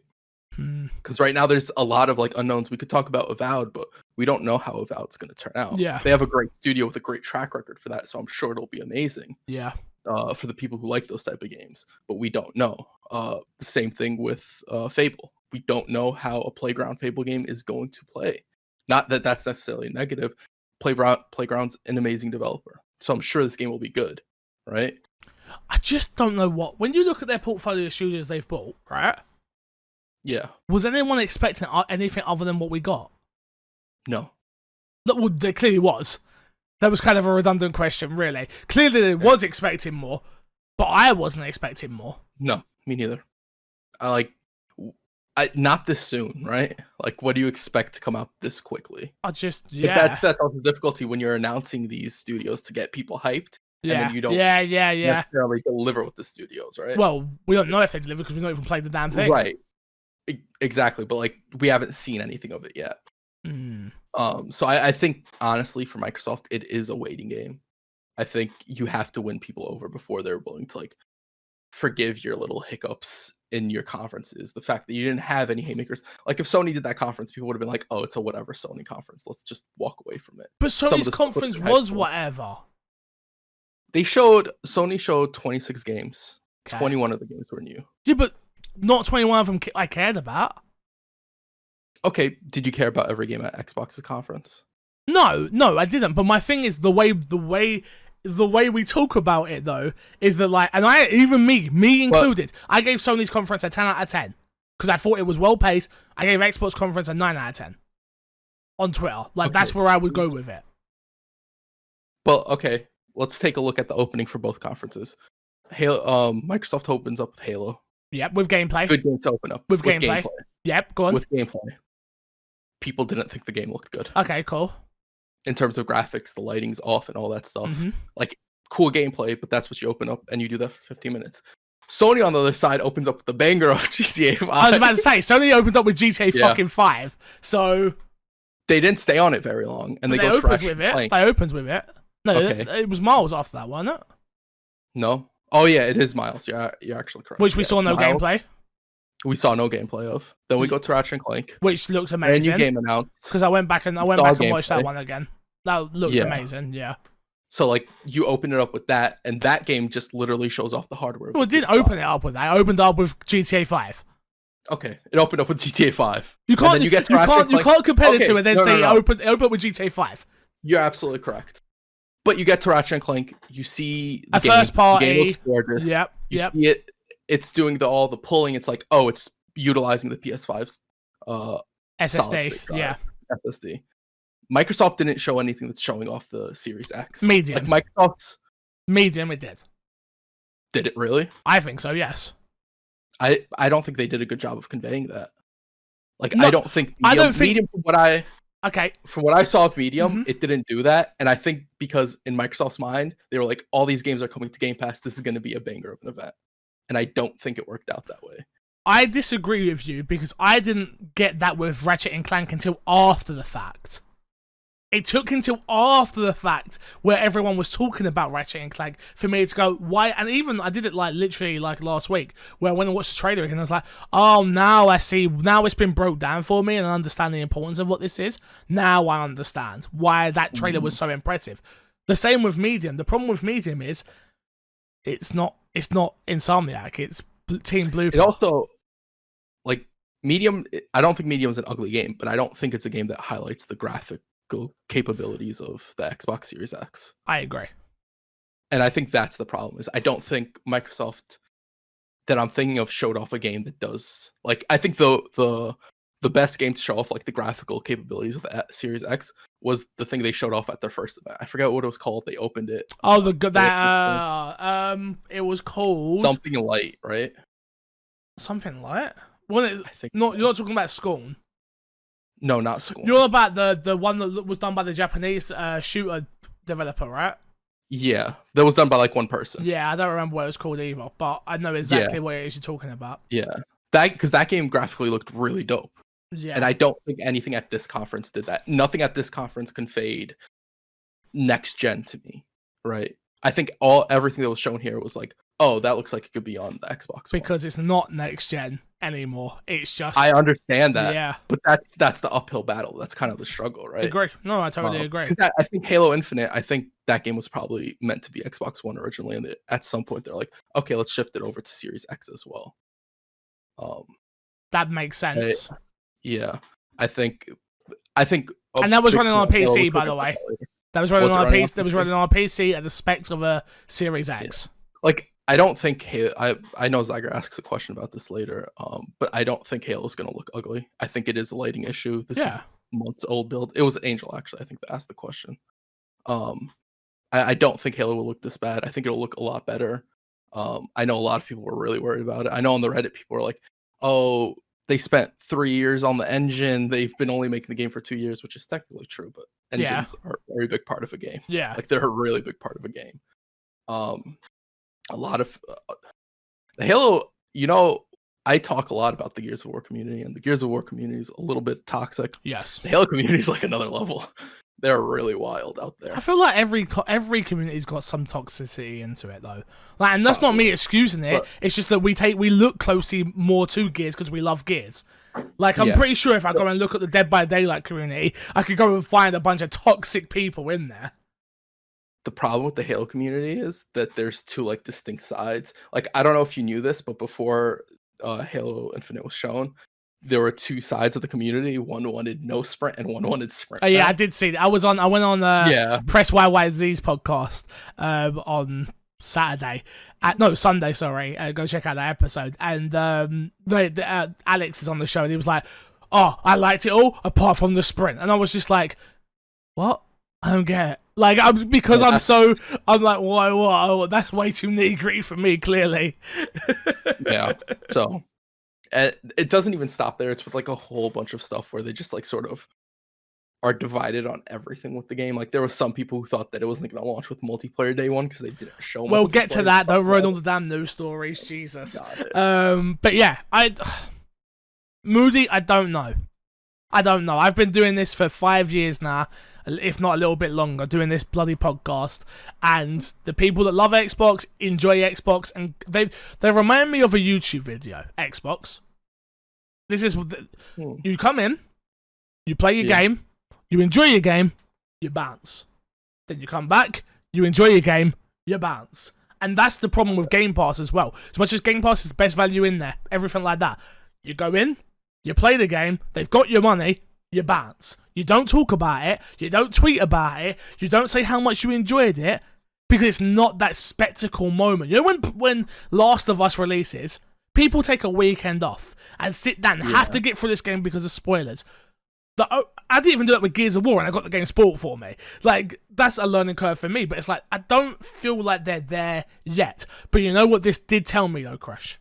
Because right now there's a lot of like unknowns. We could talk about Avowed, but we don't know how Avowed's going to turn out. Yeah. They have a great studio with a great track record for that, so I'm sure it'll be amazing. Yeah. For the people who like those type of games, but we don't know. The same thing with Fable. We don't know how a Playground Fable game is going to play. Not that that's necessarily negative. Playground's an amazing developer, so I'm sure this game will be good, right? I just don't know what. When you look at their portfolio of studios they've bought, right? Yeah. Was anyone expecting anything other than what we got? No. Well, there clearly was. That was kind of a redundant question, really. Clearly, they was expecting more, but I wasn't expecting more. No, me neither. Not this soon, right? Like, what do you expect to come out this quickly? But that's also the difficulty when you're announcing these studios to get people hyped. And then you don't necessarily deliver with the studios, right? Well, we don't know if they deliver because we don't even play the damn thing. Right. Exactly. But like, we haven't seen anything of it yet. So I think honestly for Microsoft, it is a waiting game. I think you have to win people over before they're willing to like forgive your little hiccups in your conferences. The fact that you didn't have any haymakers. Like if Sony did that conference, people would have been like, oh, it's a whatever Sony conference. Let's just walk away from it. But Sony's conference was whatever. Sony showed 26 games. Okay. 21 of the games were new. Yeah, but not 21 of them I cared about. Okay, did you care about every game at Xbox's conference? No, I didn't. But my thing is the way we talk about it though is that like, and me included, I gave Sony's conference a 10 out of 10 because I thought it was well paced. I gave Xbox conference a 9 out of 10 on Twitter. Like that's where I would go with it. Well, okay, let's take a look at the opening for both conferences. Halo, Microsoft opens up with Halo. Yep, with gameplay. Good game to open up with gameplay. Yep, go on. With gameplay. People didn't think the game looked good. Okay, cool. In terms of graphics, the lighting's off and all that stuff. Like, cool gameplay, but that's what you open up and you do that for 15 minutes. Sony on the other side opens up with the banger of GTA 5. I was about to say, Sony opened up with GTA Yeah. fucking 5, so They didn't stay on it very long, and they go opened trash with and it. Clank. They opened with it. No, Okay. it was Miles after that, wasn't it? No. Oh yeah, it is Miles. You're actually correct. Which we Yeah, saw it's no Miles. gameplay, We saw no gameplay of. Then we go to Ratchet and Clank. which looks Brand new amazing. game announced. Because I went back and Saw watched that gameplay. one again. That looks Yeah. amazing. Yeah. So like you open it up with that, and that game just literally shows off the hardware. of Well, it the didn't PS5. open it up with that. It opened up with GTA 5. Okay, it opened up with GTA 5. You And can't. then You, get to Ratchet and Clank. can't compare the Okay, two and then no, say no. it opened up with GTA 5. You're absolutely correct. But you get to Ratchet and Clank, you see the A game, first The party. game looks gorgeous. Yep. You Yep. see it. It's doing all the pulling. It's like, oh, it's utilizing the PS5's solid SSD. state drive, Yeah. SSD. Microsoft didn't show anything that's showing off the Series X. Medium. Like Microsoft's Medium. It did. did it really? I think so. Yes. I don't think they did a good job of conveying that. Like No, I don't think I don't think- Medium Okay. from what I saw of Medium, Mhm. it didn't do that. And I think because in Microsoft's mind, they were like, all these games are coming to Game Pass. This is going to be a banger of an event. And I don't think it worked out that way. I disagree with you because I didn't get that with Ratchet and Clank until after the fact. It took until after the fact where everyone was talking about Ratchet and Clank for me to go, why? And even I did it like literally like last week where I went and watched the trailer again, I was like, oh, now I see, now it's been broke down for me and I understand the importance of what this is. Now I understand why that trailer was so impressive. The same with Medium. The problem with Medium is it's not Insomniac, it's Team Blue. It also, like, Medium, I don't think Medium is an ugly game, but I don't think it's a game that highlights the graphical capabilities of the Xbox Series X. I agree. And I think that's the problem, is I don't think Microsoft that I'm thinking of showed off a game that does, like, I think the best game to show off like the graphical capabilities of the Series X was the thing they showed off at their first event. I forget what it was called. They opened it. Oh, it was called Something light, right? something like. Well, I think you're not talking about Scorn. no, not School. You're about the one that was done by the Japanese shooter developer, right? Yeah, that was done by like one person. Yeah, I don't remember what it was called either, but I know exactly what it is you're talking about. Yeah, that game graphically looked really dope. Yeah, And I don't think anything at this conference did that. Nothing at this conference conveyed next gen to me, right? I think everything that was shown here was like, oh, that looks like it could be on the Xbox One. because it's not next gen anymore. It's just I understand that, yeah, but that's the uphill battle. That's kind of the struggle, right? agree. No, I totally agree. 'Cause I think Halo Infinite, I think that game was probably meant to be Xbox One originally, and at some point they're like, okay, let's shift it over to Series X as well. That makes sense. Yeah, I think. And that was running on PC, by the way. That was running Was it on a running on PC. That was PC? running on a PC at the specs of a Series X. Like, I don't think Halo. I know Zyger asks a question about this later. But I don't think Halo is going to look ugly. I think it is a lighting issue. This is months old build. It was Angel actually, I think, that asked the question. I don't think Halo will look this bad. I think it'll look a lot better. I know a lot of people were really worried about it. I know on the Reddit people were like, "Oh, they spent 3 years on the engine. They've been only making the game for 2 years," which is technically true, but engines are a very big part of a game. Yeah. Like they're a really big part of a game. A lot of Halo, I talk a lot about the Gears of War community, and the Gears of War community is a little bit toxic. Yes. The Halo community is like another level. They're really wild out there. I feel like every community's got some toxicity into it though. Like, and that's not me excusing it. But- It's just that we look closely more to Gears because we love Gears. Like, I'm pretty sure if I go and look at the Dead by Daylight community, I could go and find a bunch of toxic people in there. The problem with the Halo community is that there's two like distinct sides. Like, I don't know if you knew this, but before Halo Infinite was shown, there were two sides of the community. One wanted no sprint and one wanted sprint. Oh yeah, I did see that. I went on Press YYZ's podcast on Saturday. Sunday, sorry. Go check out that episode. And Alex is on the show and he was like, "Oh, I liked it all apart from the sprint." And I was just like, "What? I don't get it." Like, I'm like, whoa, that's way too nitty-gritty for me, clearly. Yeah. So it doesn't even stop there. It's with like a whole bunch of stuff where they just like sort of are divided on everything with the game. Like there was some people who thought that it wasn't going to launch with multiplayer day one because they didn't show. We'll get to that. Don't ruin all the the damn news stories, Jesus. Got it. But yeah, Moody, I don't know. I've been doing this for 5 years now, if not a little bit longer, doing this bloody podcast. And the people that love Xbox enjoy Xbox, and they remind me of a YouTube video. Xbox. This is you come in, you play your game, you enjoy your game, you bounce. Then you come back, you enjoy your game, you bounce. And that's the problem with Game Pass as well. As much as Game Pass is the best value in there, everything like that. You go in, you play the game, they've got your money, you bounce. You don't talk about it, you don't tweet about it, you don't say how much you enjoyed it, because it's not that spectacle moment. You know when Last of Us releases, people take a weekend off and sit down and have to get through this game because of spoilers. I didn't even do that with Gears of War, and I got the game spoiled for me. Like, that's a learning curve for me, but it's like, I don't feel like they're there yet. But you know what this did tell me, though, Crush?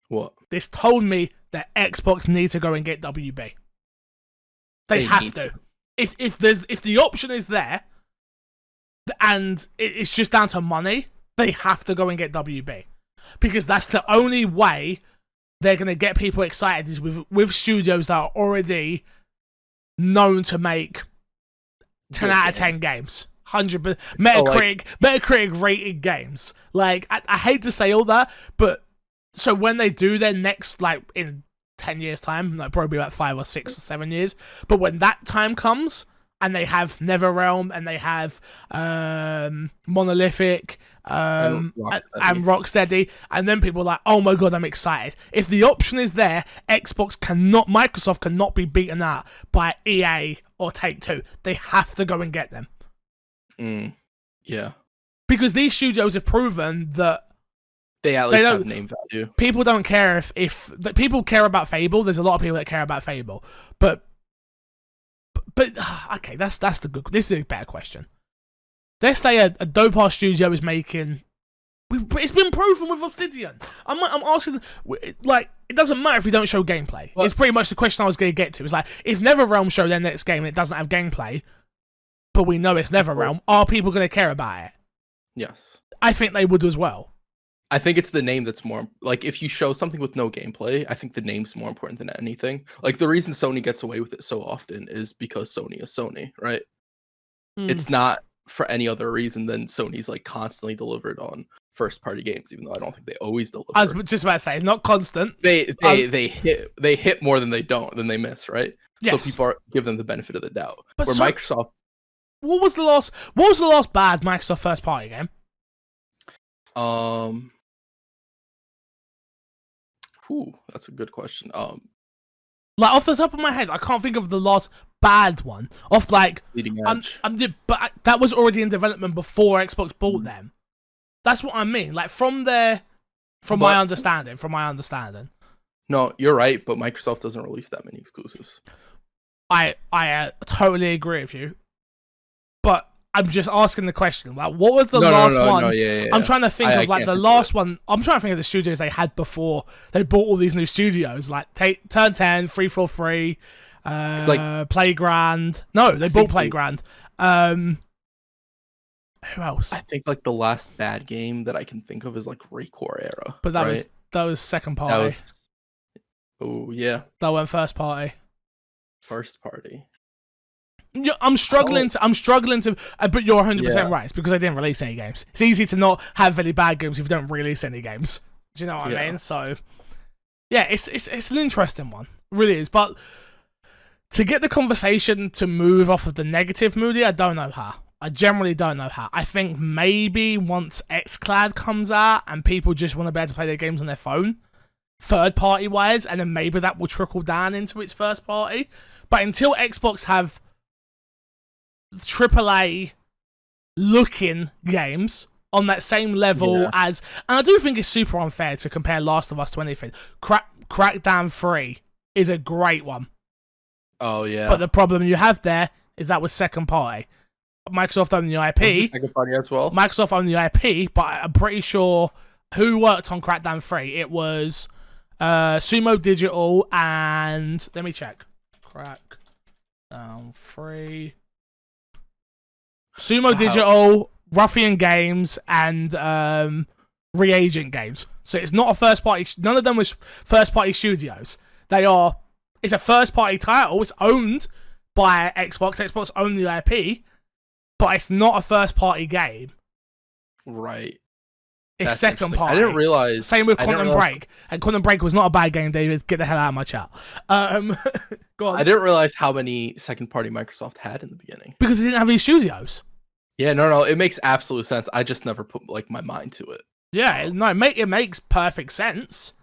What? This told me that Xbox need to go and get WB. They have to. If the option is there, and it's just down to money, they have to go and get WB. Because that's the only way they're going to get people excited, is with studios that are already known to make 10 out of 10 games. 100%. Metacritic rated games. Like, I hate to say all that, but so when they do their next, like, in 10 years' time, like probably about 5 or 6 or 7 years, but when that time comes, and they have NetherRealm, and they have Monolithic, and Rocksteady, and then people are like, oh my god, I'm excited. If the option is there, Microsoft cannot be beaten out by EA or Take-Two. They have to go and get them. Yeah. Because these studios have proven that they at least have name value. People don't care if people care about Fable. There's a lot of people that care about Fable, but okay, that's the good. This is a better question. Let's say a dope-ass studio is making. It's been proven with Obsidian. I'm asking, like, it doesn't matter if we don't show gameplay. It's pretty much the question I was going to get to. It's like, if NetherRealm show their next game and it doesn't have gameplay, but we know it's NetherRealm, are people going to care about it? Yes. I think they would as well. I think it's the name that's more, like, if you show something with no gameplay, I think the name's more important than anything. Like, the reason Sony gets away with it so often is because Sony is Sony, right? It's not for any other reason than Sony's, like, constantly delivered on first-party games, even though I don't think they always deliver. I was just about to say, not constant. They hit more than they miss, right? Yes. So people give them the benefit of the doubt. But Microsoft. What was the last bad Microsoft first-party game? That's a good question. Like, off the top of my head, I can't think of the last bad one. Off, like, Leading Edge. But that was already in development before Xbox bought them. That's what I mean. Like, from my understanding. No, you're right, but Microsoft doesn't release that many exclusives. I totally agree with you, but I'm just asking the question. Like, what was the last one? No, yeah. I'm trying to think of, like, the last one. I'm trying to think of the studios they had before they bought all these new studios. Like, Turn 10, 343, Playground. No, they bought Playground. Who else? I think, like, the last bad game that I can think of is, like, Raycore era. But that was second party. That went first party. First party. Yeah, I'm struggling to. But you're 100% right. It's because I didn't release any games. It's easy to not have any bad games if you don't release any games. Do you know what I mean? So, yeah, it's an interesting one. It really is. But to get the conversation to move off of the negative moody, I don't know how. I generally don't know how. I think maybe once xCloud comes out and people just want to be able to play their games on their phone, third party wise, and then maybe that will trickle down into its first party. But until Xbox have AAA looking games on that same level as, and I do think it's super unfair to compare Last of Us to anything. Crackdown 3 is a great one. Oh yeah. But the problem you have there is that was second party. Microsoft owned the IP. Second party as well. Microsoft owned the IP, but I'm pretty sure who worked on Crackdown 3. It was Sumo Digital and let me check. Down 3. Sumo Wow. Digital, Ruffian Games, and Reagent Games. So it's not a first party. None of them was first party studios. It's a first party title. It's owned by Xbox. Xbox own the IP, but it's not a first party game. Right. It's That's second interesting. party. I didn't realize. Same with I didn't Quantum realize- Break. And Quantum Break was not a bad game, David. Get the hell out of my chat. Go on. I didn't realize how many second party Microsoft had in the beginning. Because it didn't have any studios. Yeah, no, it makes absolute sense. I just never put like my mind to it. Yeah, no, it makes perfect sense.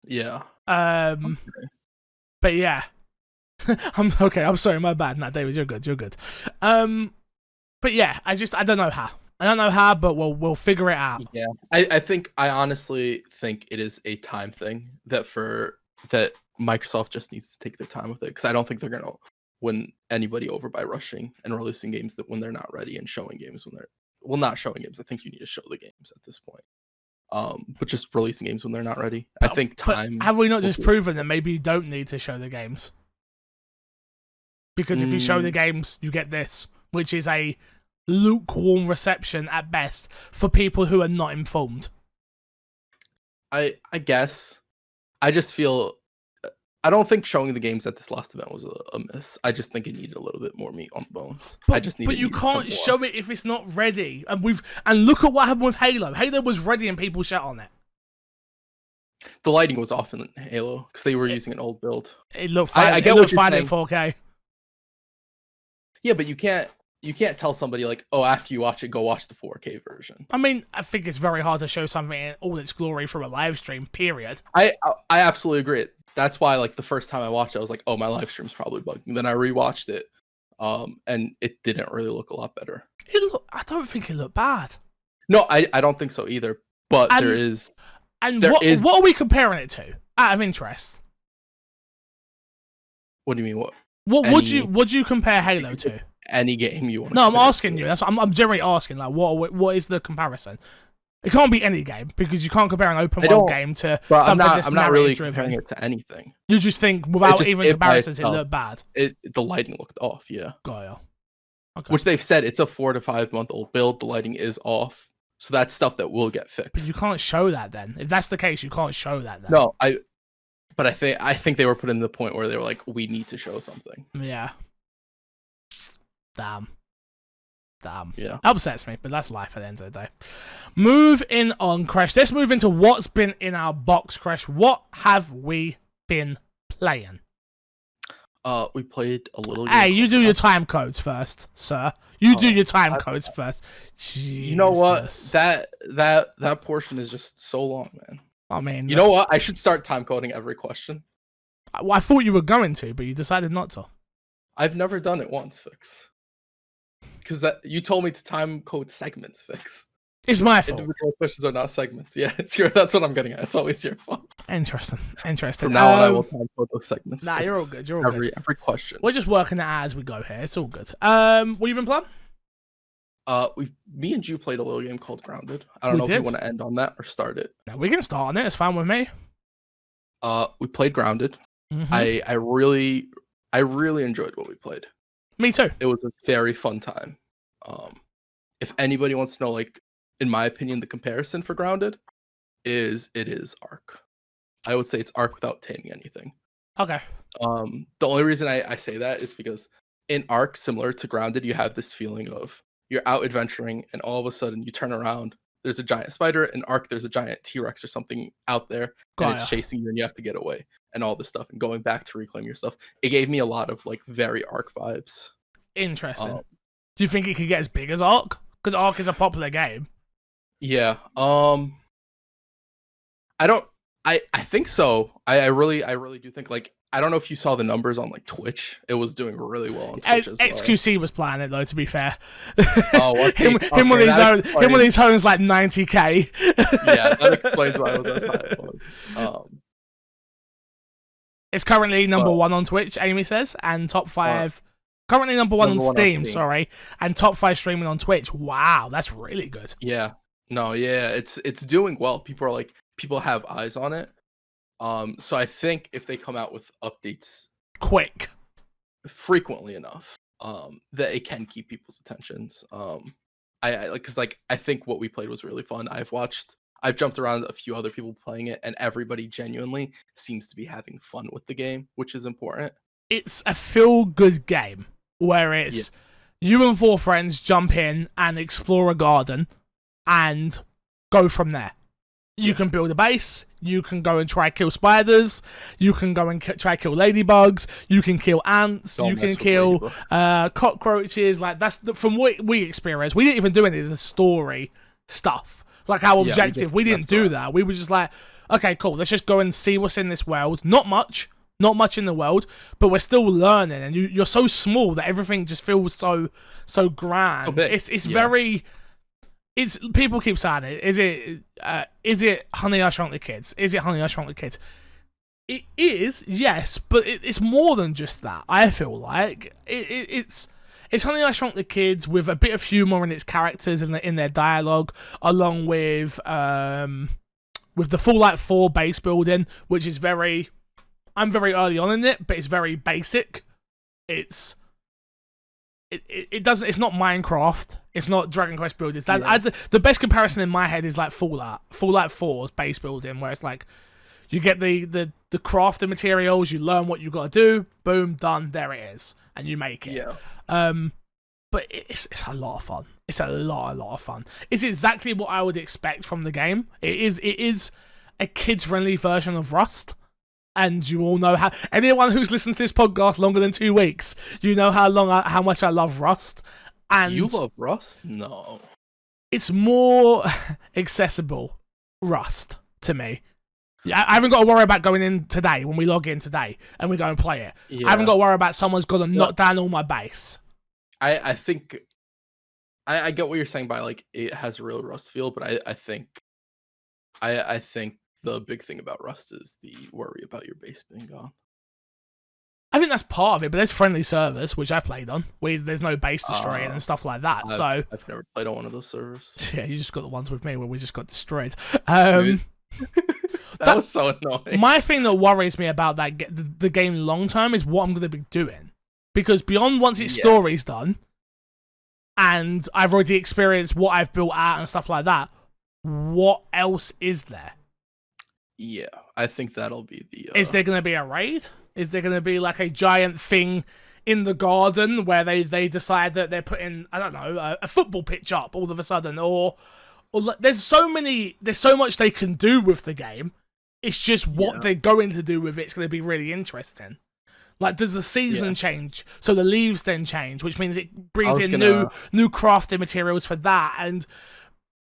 Yeah. But yeah. I'm okay, I'm sorry, my bad. Nah, David, you're good. But yeah, I don't know how. I don't know how, but we'll figure it out. Yeah. I honestly think it is a time thing that Microsoft just needs to take their time with it, because I don't think they're gonna win anybody over by rushing and releasing games that when they're not ready, and showing games when they're not showing games. I think you need to show the games at this point. But just releasing games when they're not ready. I think time. But have we not just proven that maybe you don't need to show the games? Because if you show the games, you get this, which is a lukewarm reception at best for people who are not informed. I guess. I just feel. I don't think showing the games at this last event was a miss. I just think it needed a little bit more meat on the bones. But you can't show it if it's not ready. And look at what happened with Halo. Halo was ready and people shut on it. The lighting was off in Halo because they were using an old build. It looked fine. I get it what looked you're fine in saying. 4K. Yeah, but you can't tell somebody like, oh, after you watch it, go watch the 4K version. I mean, I think it's very hard to show something in all its glory from a live stream, period. I absolutely agree. That's why, like, the first time I watched it, I was like, oh, my live stream's probably bugging. Then I rewatched it, and it didn't really look a lot better. I don't think it looked bad. No, I don't think so either. But there is. And what are we comparing it to? Out of interest. What do you mean? What would you compare Halo to? Any game you want. No, I'm asking you. That's what I'm generally asking. Like, what is the comparison? It can't be any game, because you can't compare an open world game to something that's I'm not really driven. comparing it to anything. You just think without even comparisons, it itself, looked bad. The lighting looked off, yeah. Got ya. Okay. Which they've said it's a 4 to 5 month old build. The lighting is off, so that's stuff that will get fixed. But you can't show that then. If that's the case, you can't show that then. No, but I think they were put in the point where they were like, we need to show something. Yeah. Damn. Yeah. Upsets me, but that's life at the end of the day. Moving on, Crash. Let's move into what's been in our box, Crash. What have we been playing? We played a little game. Hey, you do your time codes first, sir. You do your time codes first. Jesus. You know what? That portion is just so long, man. I mean, you know what? I should start time coding every question. Well, I thought you were going to, but you decided not to. I've never done it once, Fix. Because you told me to time code segments, Fix. It's my fault. Individual questions are not segments. Yeah, that's what I'm getting at. It's always your fault. Interesting. From now on, I will time code those segments. Nah, Fix. you're all good. You're all good. Every question. We're just working it out as we go here. It's all good. What you been playing? Me and Ju played a little game called Grounded. I don't know if you want to end on that or start it. No, we can start on it. It's fine with me. We played Grounded. Mm-hmm. I really enjoyed what we played. Me too. It was a very fun time. If anybody wants to know, like, in my opinion, the comparison for Grounded it is Ark. I would say it's Ark without taming anything. Okay. The only reason I say that is because in Ark, similar to Grounded, you have this feeling of you're out adventuring and all of a sudden you turn around, there's a giant spider. In Ark, there's a giant T-Rex or something out there, and it's chasing you and you have to get away and all this stuff and going back to reclaim your stuff. It gave me a lot of like very Ark vibes. Interesting. Do you think it could get as big as Ark? Because Ark is a popular game. Yeah. I think so. I really do think, like, I don't know if you saw the numbers on like Twitch. It was doing really well on Twitch as well. XQC was playing it though, to be fair. Oh, him with his own like 90k. Yeah, that explains why it was as high. It's currently number 1 on Twitch, Amy says, and top 5. Currently number 1 on Steam, sorry, and top 5 streaming on Twitch. Wow, that's really good. Yeah. No, yeah, it's doing well. People have eyes on it. So I think if they come out with updates quick, frequently enough that it can keep people's attentions. I like because like I think what we played was really fun. I've jumped around a few other people playing it, and everybody genuinely seems to be having fun with the game, which is important. It's a feel-good game where Yeah, it's you and 4 friends jump in and explore a garden and go from there. You yeah. can build a base. You can go and try kill spiders. You can go and try kill ladybugs. You can kill ants. Don't You mess can with kill Ladybug. cockroaches. Like from what we experienced. We didn't even do any of the story stuff. Like our Yeah, objective, we didn't mess do around. that. We were just like, okay, cool. Let's just go and see what's in this world. Not much in the world, but we're still learning. And you're so small that everything just feels so grand. So big. It's Yeah. very. It's people keep saying it. Is it Honey I Shrunk the Kids? Is it Honey I Shrunk the Kids? It is, yes, but it's more than just that. I feel like it's Honey I Shrunk the Kids with a bit of humor in its characters and in their dialogue, along with the Fallout 4 base building, which is I'm very early on in it, but it's very basic. It doesn't. It's not Minecraft. It's not Dragon Quest builders. The best comparison in my head is like Fallout 4's base building, where it's like you get the crafting materials, you learn what you got to do, boom, done, there it is, and you make it. Yeah. But it's a lot of fun. It's a lot of fun. It's exactly what I would expect from the game. It is a kids-friendly version of Rust. And you all know how anyone who's listened to this podcast longer than 2 weeks, you know how much I love Rust. And You love Rust? No. it's more accessible Rust to me. Yeah, I haven't got to worry about going in today when we log in today and we go and play it. Yeah. I haven't got to worry about someone's got to knock down all my base. I think I get what you're saying by like it has a real Rust feel, but I think the big thing about Rust is the worry about your base being gone. I think that's part of it, but there's friendly servers, which I played on, where there's no base destroying and stuff like that. I've never played on one of those servers. Yeah, you just got the ones with me where we just got destroyed. That was so annoying. My thing that worries me about the game long term is what I'm going to be doing. Because beyond once its story's done, and I've already experienced what I've built out and stuff like that, what else is there? Yeah, I think that'll be the... Is there going to be a raid? Is there going to be like a giant thing in the garden where they decide that they're putting, I don't know, a football pitch up all of a sudden? Or there's so much they can do with the game. It's just what they're going to do with it's going to be really interesting. Like, does the season change? So the leaves then change, which means it brings in new crafting materials for that. And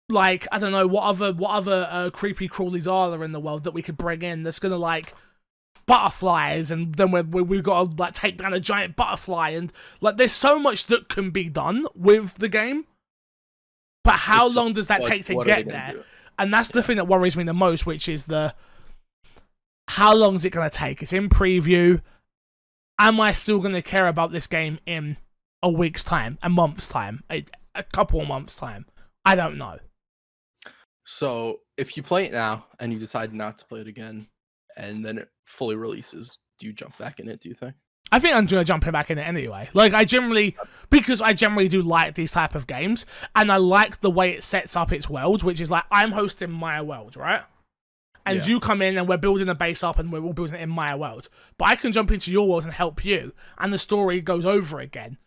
like, I don't know, what other creepy crawlies are there in the world that we could bring in that's gonna like butterflies, and then we've got to like take down a giant butterfly, and like there's so much that can be done with the game. But how long does that take to get there? And that's the thing that worries me the most, which is how long is it going to take? It's in preview. Am I still going to care about this game in a week's time, a month's time, a couple of months' time? I don't know. So if you play it now and you decide not to play it again, and then it fully releases, do you jump back in it, do you think? I think I'm going to jump back in it anyway. Like, because I generally do like these type of games, and I like the way it sets up its world, which is like, I'm hosting my world, right? And you come in and we're building a base up and we're all building it in my world. But I can jump into your world and help you, and the story goes over again.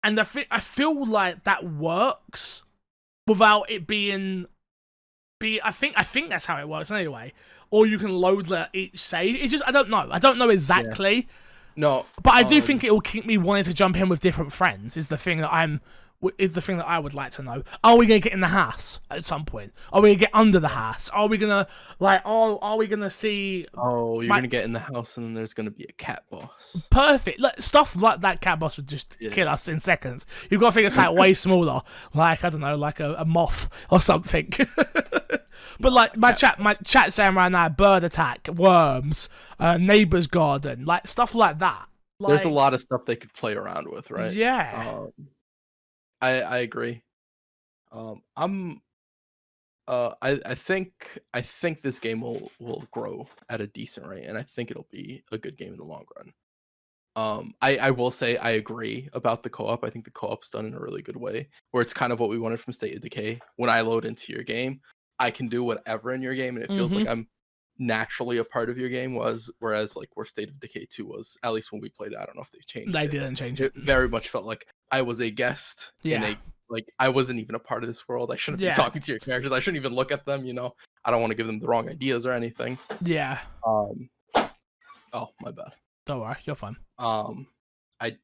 And I feel like that works without it being... I think that's how it works anyway. Or you can load each save. It's just, I don't know. I don't know exactly. Yeah. No. But I do think it will keep me wanting to jump in with different friends, is the thing that I would like to know. Are we going to get in the house at some point? Are we going to get under the house? Are we going to, like, are we going to see... Oh, you're going to get in the house and then there's going to be a cat boss. Perfect. Like, stuff like that cat boss would just kill us in seconds. You've got to think it's like way smaller. Like, I don't know, like a moth or something. But like my chat saying right now, bird attack, worms, neighbor's garden, like stuff like that. Like, there's a lot of stuff they could play around with, right? Yeah. I agree. I think this game will grow at a decent rate, and I think it'll be a good game in the long run. I will say I agree about the co-op. I think the co-op's done in a really good way, where it's kind of what we wanted from State of Decay. When I load into your game, I can do whatever in your game, and it feels Mm-hmm. like I'm naturally a part of your game. Whereas like where State of Decay 2 was, at least when we played it, I don't know if they've changed They it. didn't change It it. very much felt like I was a guest in Yeah. a like I wasn't even a part of this world. I shouldn't be Yeah. talking to your characters. I shouldn't even look at them. You know, I don't want to give them the wrong ideas or anything. Yeah. Oh my bad. Don't worry, you're fine. I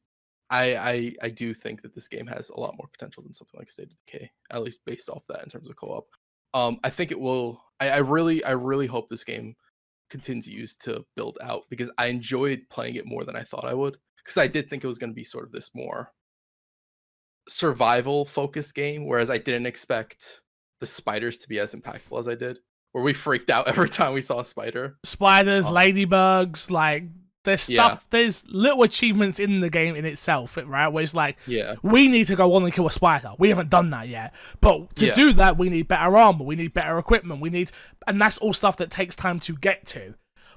I do think that this game has a lot more potential than something like State of Decay, at least based off that in terms of co-op. I think it will. I really hope this game continues to build out because I enjoyed playing it more than I thought I would. Because I did think it was going to be sort of this more survival focused game, whereas I didn't expect the spiders to be as impactful as I did. Where we freaked out every time we saw a spider. Spiders, Oh. ladybugs, like there's stuff. Yeah. There's little achievements in the game in itself, right? Where it's like, Yeah, we need to go on and kill a spider. We haven't done that yet. But to Yeah. do that, we need better armor. We need better equipment. And that's all stuff that takes time to get to.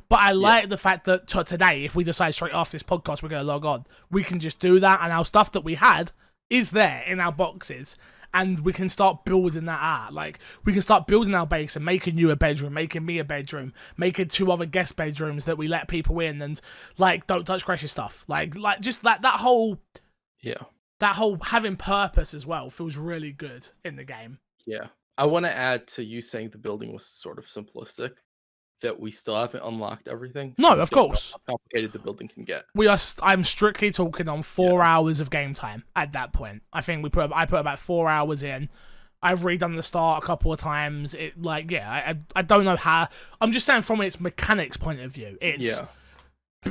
But I like the fact that today, if we decide straight after this podcast we're going to log on, we can just do that, and our stuff that we had is there in our boxes, and we can start building that out. Like, we can start building our base and making you a bedroom, making me a bedroom, making 2 other guest bedrooms that we let people in, and like, don't touch Crash's stuff. Like just that whole yeah, having purpose as well feels really good in the game. yeah. I want to add to you saying the building was sort of simplistic, that we still haven't unlocked everything. No, we of don't know course. how complicated the building can get. I'm strictly talking on 4 hours of game time at that point. I think I put about 4 hours in. I've redone the start a couple of times. I don't know how. I'm just saying from its mechanics point of view. It's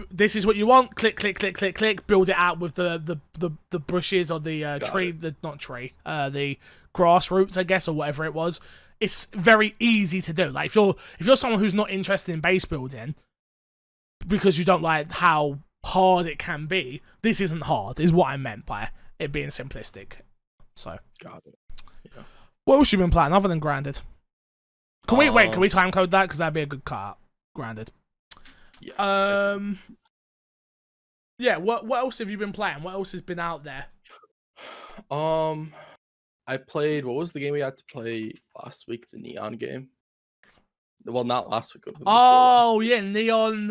this is what you want. Click, click, click, click, click. Build it out with the bushes or the tree, the grass roots, I guess, or whatever it was. It's very easy to do. Like if you're someone who's not interested in base building because you don't like how hard it can be, this isn't hard. Is what I meant by it being simplistic. So Got it. Yeah. what else you been playing other than Grounded? Can we time code that, because that'd be a good cut. Grounded. Yes. Yeah. What else have you been playing? What else has been out there? I played. What was the game we had to play last week? The Neon game. Well, not last week. Oh yeah, Neon.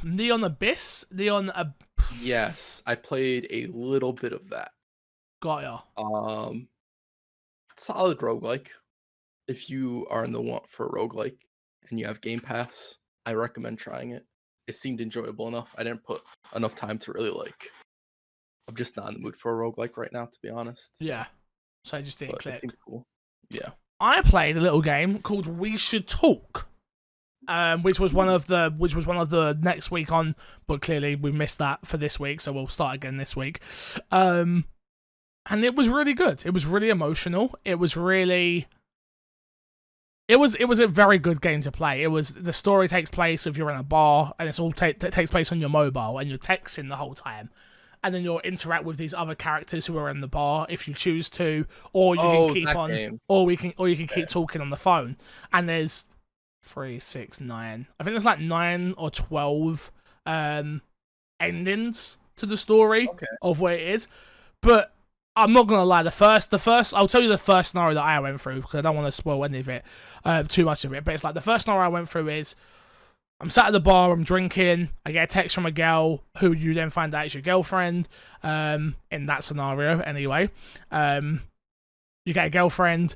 Neon Abyss. Yes, I played a little bit of that. Got ya. Solid roguelike. If you are in the want for a roguelike and you have Game Pass, I recommend trying it. It seemed enjoyable enough. I didn't put enough time to really like. I'm just not in the mood for a roguelike right now, to be honest. Yeah. So I just didn't But it click. seemed cool. Yeah. I played a little game called We Should Talk, which was one of the next week on, but clearly we missed that for this week, so we'll start again this week. And it was really good. It was really emotional. It was a very good game to play. The story takes place if you're in a bar, and it takes place on your mobile, and you're texting the whole time. And then you'll interact with these other characters who are in the bar if you choose to, or you can keep on, game. or you can keep talking on the phone. And there's 3, 6, 9. I think there's like 9 or 12 endings to the story of where it is. But I'm not gonna lie, the first I'll tell you the first scenario that I went through, because I don't want to spoil any of it, too much of it. But it's like the first scenario I went through is, I'm sat at the bar, I'm drinking, I get a text from a girl who you then find out is your girlfriend, in that scenario anyway. You get a girlfriend,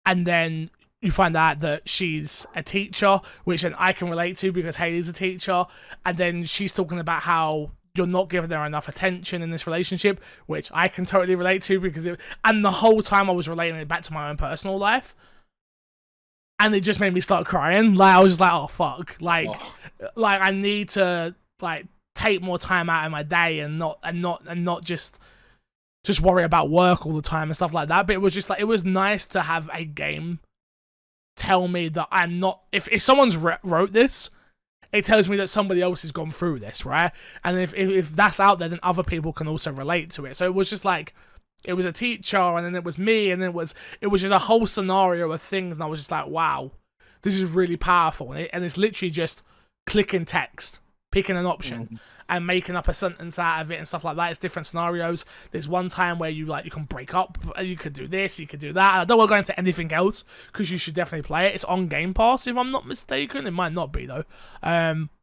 and then you find out that she's a teacher, which then I can relate to because Haley's a teacher, and then she's talking about how you're not giving her enough attention in this relationship, which I can totally relate to and the whole time I was relating it back to my own personal life. And it just made me start crying. Like, I was just like, oh fuck. Like I need to like take more time out of my day and not just worry about work all the time and stuff like that. But it was just like, it was nice to have a game tell me that I'm not. If someone's wrote this, it tells me that somebody else has gone through this, right? And if that's out there, then other people can also relate to it. So it was just like, it was a teacher, and then it was me, and it was just a whole scenario of things, and I was just like, wow, this is really powerful. And it's literally just clicking text picking an option Mhm. and making up a sentence out of it and stuff like that. It's different scenarios. There's one time where you can break up, you could do this, you could do that. I don't want to go into anything else because you should definitely play it. It's on Game Pass if I'm not mistaken. It might not be though.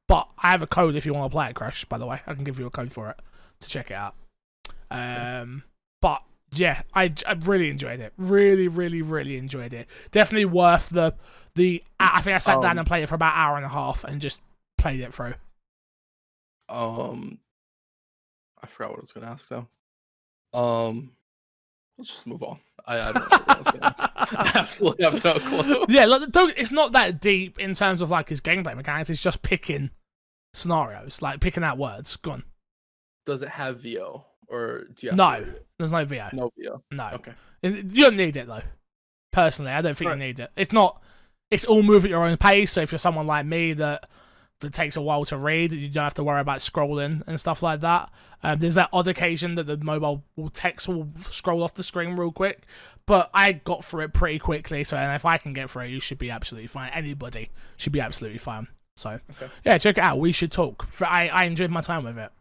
But I have a code if you want to play it, Crash. By the way, I can give you a code for it to check it out. But yeah, I really enjoyed it. Really, really, really enjoyed it. Definitely worth the. I think I sat down and played it for about an hour and a half and just played it through. I forgot what I was gonna ask now. Let's just move on. I don't know what I was gonna ask. I absolutely have no clue. Yeah, it's not that deep in terms of like his gameplay mechanics. It's just picking scenarios, like picking out words. Go on. Does it have VO or do you have No, to- there's no VO. no VO? No. Okay. You don't need it though. Personally, I don't think you need it. It's not. It's all move at your own pace. So if you're someone like me that takes a while to read, you don't have to worry about scrolling and stuff like that. There's that odd occasion that the mobile text will scroll off the screen real quick, but I got through it pretty quickly. So, and if I can get through it, you should be absolutely fine. Anybody should be absolutely fine. So, yeah, check it out. We should talk. I enjoyed my time with it.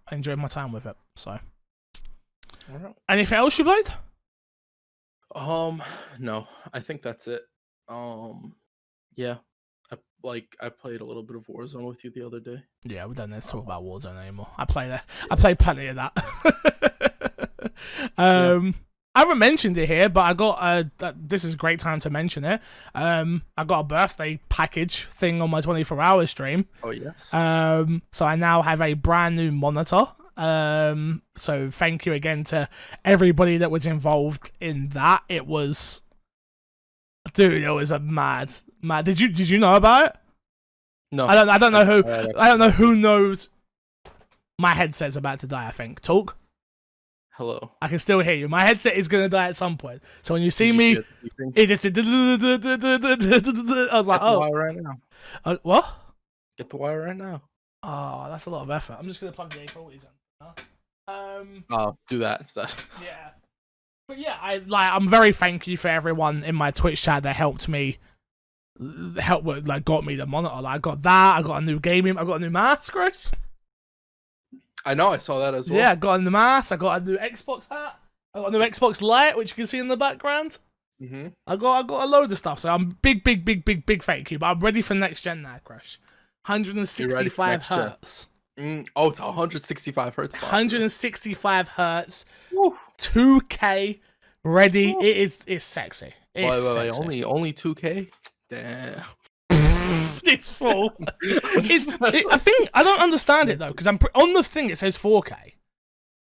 So, All right. anything else you played? No, I think that's it. Yeah, I played a little bit of Warzone with you the other day. Yeah, we don't need to talk about Warzone anymore. I played plenty of that. I haven't mentioned it here, but I got this is a great time to mention it. I got a birthday package thing on my 24-hour stream. Oh yes. So I now have a brand new monitor. So thank you again to everybody that was involved in that. It was, dude, it was a mad. Did you know about it? No, I don't know who knows. My headset's about to die. I think. Talk. Hello. I can still hear you. My headset is gonna die at some point. So when you see Did me, you it just did. I was like, Get the oh, wire right now. What? Get the wire right now. Oh, that's a lot of effort. I'm just gonna plug the A40s in. Oh, do that instead. Yeah. But yeah, I'm very thank you for everyone in my Twitch chat that helped me. Got me the monitor. Like, I got that. I got a new gaming. I got a new mouse, Chris. I know. I saw that as well. Yeah, I got a new mouse. I got a new Xbox hat. I got a new Xbox Lite, which you can see in the background. Mm-hmm. I got a load of stuff. So I'm big thank you. But I'm ready for next gen now, Crash. 165 hertz. Oh, it's 165 hertz. 165 hertz. Woo. 2K ready. Woo. It's sexy. It's Wait, sexy. only 2K? Damn. It's full. I think I don't understand it though, because I'm on the thing. It says 4K,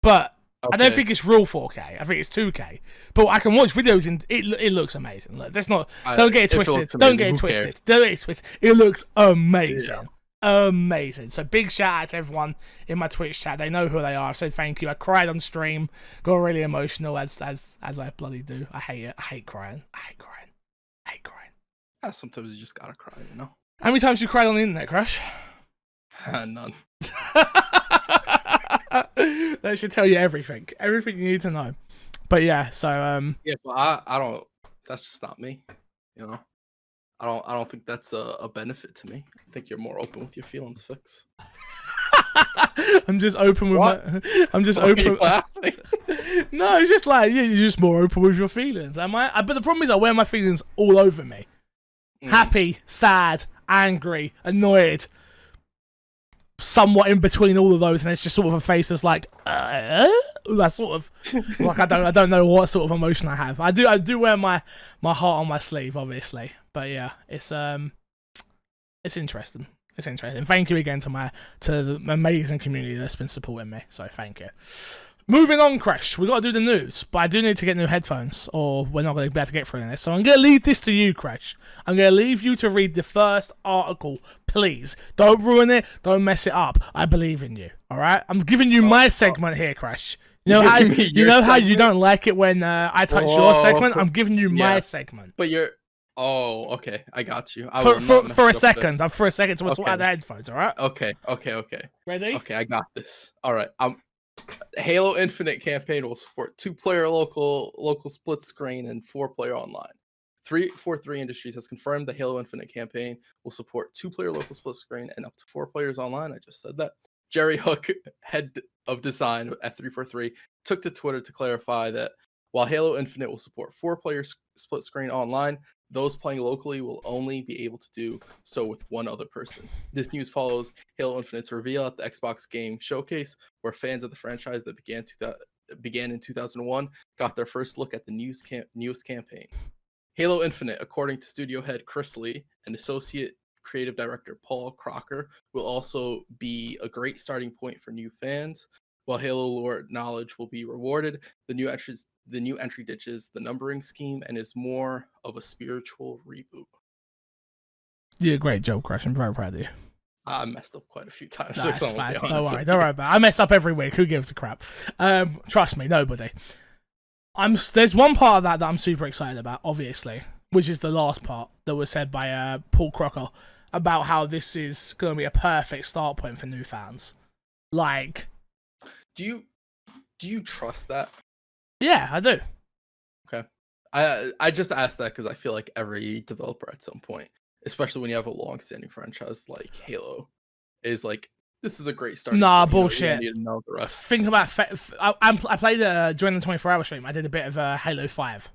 but I don't think it's real 4K. I think it's 2K. But I can watch videos and it looks amazing. Look, that's not. Don't get it twisted. Don't get it twisted. Don't get it twisted. It looks amazing. Yeah. Amazing. So big shout out to everyone in my Twitch chat. They know who they are. So thank you. I cried on stream. Got really emotional as I bloody do. I hate it. I hate crying. Yeah, sometimes you just gotta cry, you know. How many times you cried on the internet, Crash? None. That should tell you everything you need to know. But yeah, so yeah, but I don't. That's just not me, you know. I don't think that's a benefit to me. I think you're more open with your feelings, Fix. I'm just open with I'm just open. No, it's just like you're just more open with your feelings. Am I? But the problem is I wear my feelings all over me. Happy, sad, angry, annoyed, somewhat in between all of those, and it's just sort of a face that's like that sort of like I don't know what sort of emotion I have. I do wear my heart on my sleeve, obviously, but yeah, it's interesting. It's interesting. Thank you again to the amazing community that's been supporting me. So thank you. Moving on, Crash. We got to do the news, but I do need to get new headphones, or we're not going to be able to get through this. So I'm going to leave this to you, Crash. I'm going to leave you to read the first article, please. Don't ruin it. Don't mess it up. I believe in you. All right. I'm giving you my segment here, Crash. You know how you don't like it when I touch your segment. I'm giving you my segment. But you're. Oh, okay. I got you. For a second to sort out the headphones. All right. Okay. Ready? Okay, I got this. All right. Halo Infinite campaign will support 2-player local split screen and 4-player online. 343 Industries has confirmed the Halo Infinite campaign will support 2-player local split screen and up to 4 players online. I just said that. Jerry Hook, head of design at 343, took to Twitter to clarify that while Halo Infinite will support 4-player split screen online, those playing locally will only be able to do so with one other person. This news follows Halo Infinite's reveal at the Xbox Game Showcase, where fans of the franchise that began in 2001 got their first look at the newest campaign. Halo Infinite, according to studio head Chris Lee and associate creative director Paul Crocker, will also be a great starting point for new fans. While Halo lore knowledge will be rewarded, the new entry ditches the numbering scheme and is more of a spiritual reboot. You did a great job, Crash. I'm very proud of you. I messed up quite a few times. That's fine. Don't worry about it. I mess up every week. Who gives a crap? Trust me, nobody. There's one part of that I'm super excited about, obviously, which is the last part that was said by Paul Crocker about how this is going to be a perfect start point for new fans. Like, do you trust that? Yeah, I do. Okay. I just asked that because I feel like every developer at some point, especially when you have a long-standing franchise like Halo, is like, this is a great start. Nah, bullshit. You need to know the rest. Think about I played during the 24-hour stream. I did a bit of Halo 5.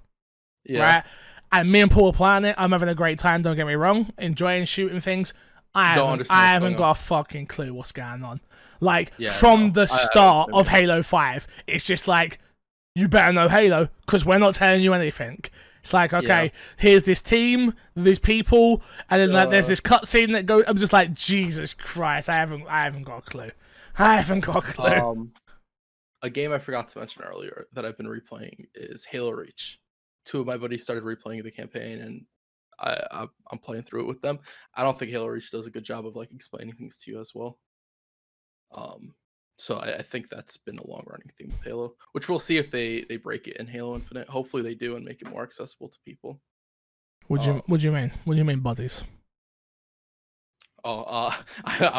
Yeah. Right? And me and Paul are playing it. I'm having a great time, don't get me wrong. Enjoying shooting things. I haven't got a fucking clue what's going on. Like, from the start of Halo 5, it's just like, you better know Halo, because we're not telling you anything. It's like, okay, here's this team, these people, and then like there's this cutscene that goes. I'm just like, Jesus Christ, I haven't got a clue. I haven't got a clue. A game I forgot to mention earlier that I've been replaying is Halo Reach. 2 of my buddies started replaying the campaign, and I'm playing through it with them. I don't think Halo Reach does a good job of like explaining things to you as well. So I think that's been a long-running theme with Halo, which we'll see if they break it in Halo Infinite. Hopefully they do and make it more accessible to people. What do you mean? What do you mean, buddies? I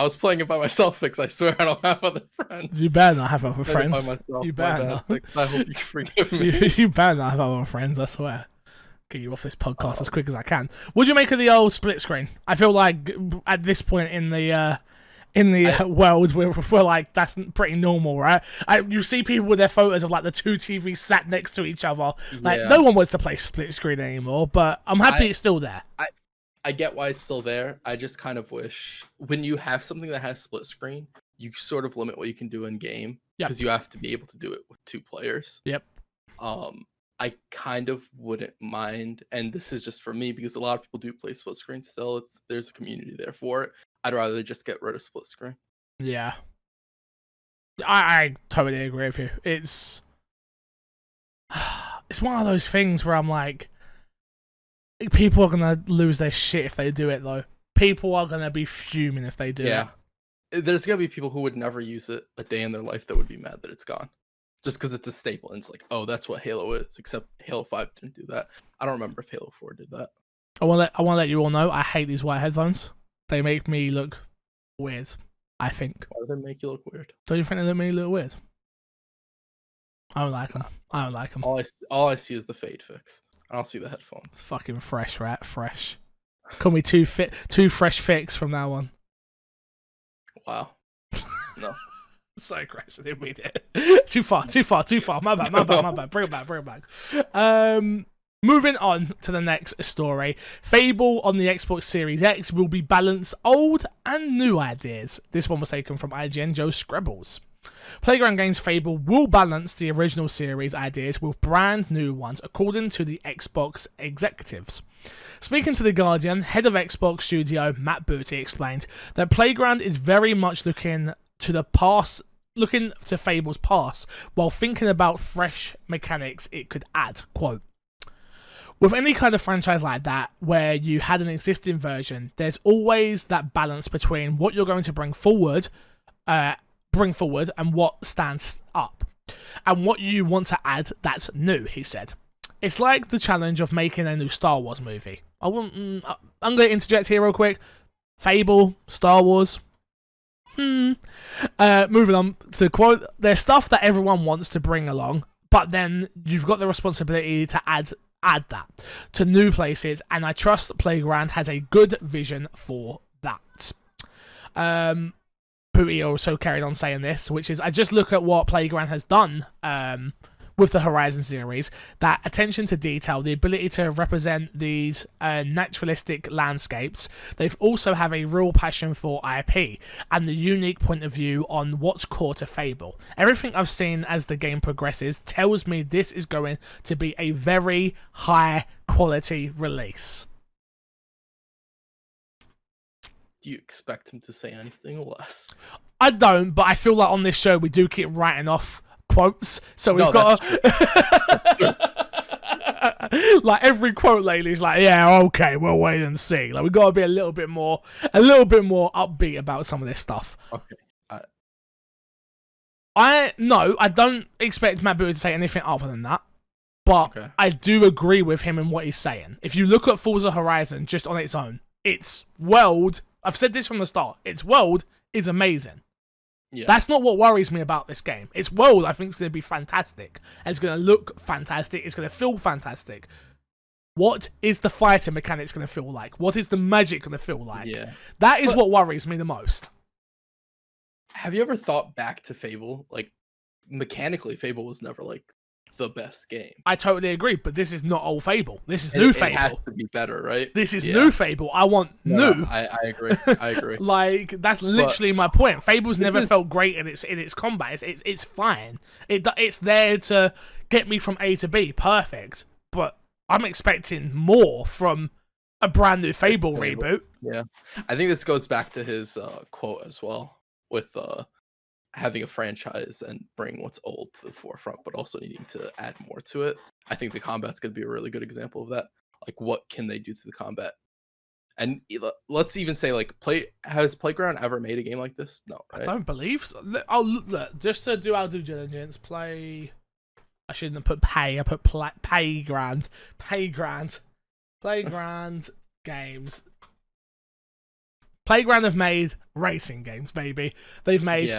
was playing it by myself because I swear I don't have other friends. You better not have other friends. By myself, you better not. I hope you can forgive me. You better not have other friends, I swear. Get you off this podcast as quick as I can. What do you make of the old split screen? I feel like at this point in the world, we're like, that's pretty normal, right? You see people with their photos of like the 2 TVs sat next to each other. Like, no one wants to play split screen anymore, but I'm happy it's still there. I get why it's still there. I just kind of wish when you have something that has split screen, you sort of limit what you can do in game because you have to be able to do it with 2 players. Yep. I kind of wouldn't mind, and this is just for me because a lot of people do play split screen still. There's a community there for it. I'd rather they just get rid of split screen. Yeah. I totally agree with you. It's one of those things where I'm like, people are gonna lose their shit if they do it though. People are gonna be fuming if they do it. Yeah. There's gonna be people who would never use it a day in their life that would be mad that it's gone. Just because it's a staple and it's like, oh, that's what Halo is, except Halo 5 didn't do that. I don't remember if Halo 4 did that. I want to let you all know I hate these white headphones. They make me look weird, I think. Why do they make you look weird? Don't you think they make me look weird? I don't like them. I don't like them. All I see is the fade fix. I don't see the headphones. Fucking fresh, rat. Fresh. Call me too fresh fix from now on. Wow. No. Sorry, Crash, I didn't mean it. Too far. My bad. Bring it back. Moving on to the next story. Fable on the Xbox Series X will be balance old and new ideas. This one was taken from IGN Joe Scrabbles. Playground Games Fable will balance the original series ideas with brand new ones, according to the Xbox executives. Speaking to The Guardian, head of Xbox studio Matt Booty explained that Playground is very much looking to Fable's past while thinking about fresh mechanics it could add. Quote, with any kind of franchise like that, where you had an existing version, there's always that balance between what you're going to bring forward and what stands up, and what you want to add that's new, he said. It's like the challenge of making a new Star Wars movie. I'm going to interject here real quick. Fable, Star Wars. Moving on to the quote, there's stuff that everyone wants to bring along, but then you've got the responsibility to add add that to new places, and I trust Playground has a good vision for that. Pooty also carried on saying this, which is, I just look at what Playground has done with the Horizon series, that attention to detail, the ability to represent these naturalistic landscapes. They've also have a real passion for IP and the unique point of view on what's core to Fable. Everything I've seen as the game progresses tells me this is going to be a very high quality release. Do you expect him to say anything less? I don't, but I feel like on this show we do keep writing off quotes, so we've got like every quote lately is like, yeah, okay, we'll wait and see. Like, we've got to be a little bit more upbeat about some of this stuff. Okay. I don't expect Matt Booty to say anything other than that, but I do agree with him in what he's saying. If you look at Forza Horizon just on its own, its world, I've said this from the start, its world is amazing. Yeah. That's not what worries me about this game. Its world, I think, is going to be fantastic. And it's going to look fantastic. It's going to feel fantastic. What is the fighting mechanics going to feel like? What is the magic going to feel like? Yeah. That is what worries me the most. Have you ever thought back to Fable? Like, mechanically, Fable was never, like, the best game. I totally agree, but this is not old Fable. This is new Fable. It has to be better, right? This is new Fable. I want new. I agree. I agree. Like, that's literally my point. Fable's never felt great in its combat. It's fine. It's there to get me from A to B. Perfect. But I'm expecting more from a brand new Fable reboot. Yeah. I think this goes back to his quote as well, with having a franchise and bring what's old to the forefront, but also needing to add more to it. I think the combat's going to be a really good example of that. Like, what can they do to the combat? And let's even say, like, has Playground ever made a game like this? No, right? I don't believe so. Look, just to do our due diligence, I shouldn't have put pay. I put Playground games. Playground have made racing games, baby. They've made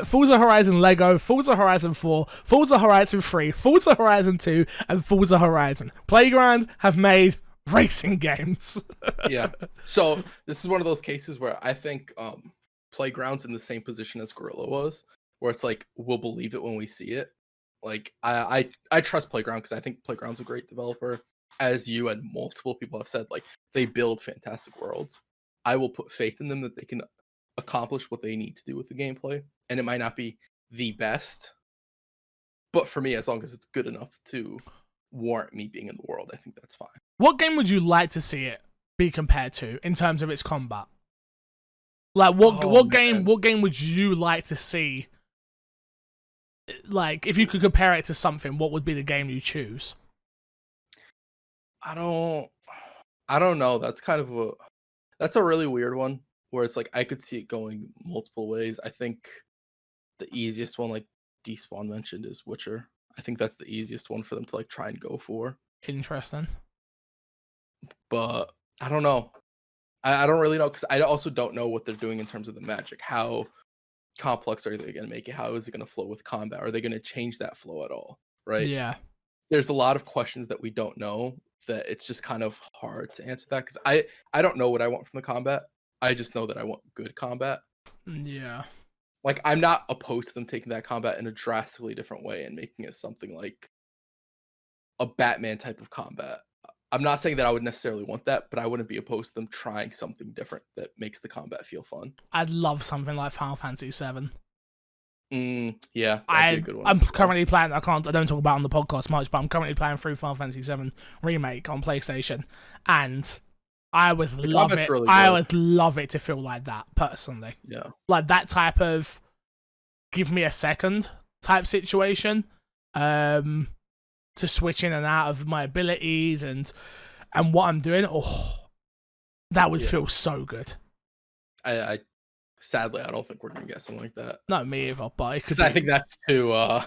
Forza Horizon Lego, Forza Horizon 4, Forza Horizon 3, Forza Horizon 2, and Forza Horizon. Playground have made racing games. Yeah. So this is one of those cases where I think Playground's in the same position as Guerrilla was, where it's like, we'll believe it when we see it. Like, I trust Playground because I think Playground's a great developer. As you and multiple people have said, like, they build fantastic worlds. I will put faith in them that they can accomplish what they need to do with the gameplay. And it might not be the best, but for me, as long as it's good enough to warrant me being in the world, I think that's fine. What game would you like to see it be compared to in terms of its combat? Like, what game would you like to see? Like, if you could compare it to something, what would be the game you choose? I don't know. That's a really weird one, where it's like, I could see it going multiple ways. I think the easiest one, like Despawn mentioned, is Witcher. I think that's the easiest one for them to, like, try and go for. Interesting. But I don't know. I don't really know, because I also don't know what they're doing in terms of the magic. How complex are they going to make it? How is it going to flow with combat? Are they going to change that flow at all? Right? Yeah. There's a lot of questions that we don't know, that it's just kind of hard to answer that, because I don't know what I want from the combat. I just know that I want good combat. Yeah. Like, I'm not opposed to them taking that combat in a drastically different way and making it something like a Batman type of combat. I'm not saying that I would necessarily want that, but I wouldn't be opposed to them trying something different that makes the combat feel fun. I'd love something like Final Fantasy VII. Yeah, that'd be a good one. I'm currently playing. I don't talk about it on the podcast much, but I'm currently playing through Final Fantasy VII Remake on PlayStation, and I would love it. Really, I would love it to feel like that personally. Yeah, like that type of give me a second type situation, to switch in and out of my abilities and what I'm doing. Oh, that would feel so good. Sadly, I don't think we're gonna get something like that. Not me either, but because I think that's too on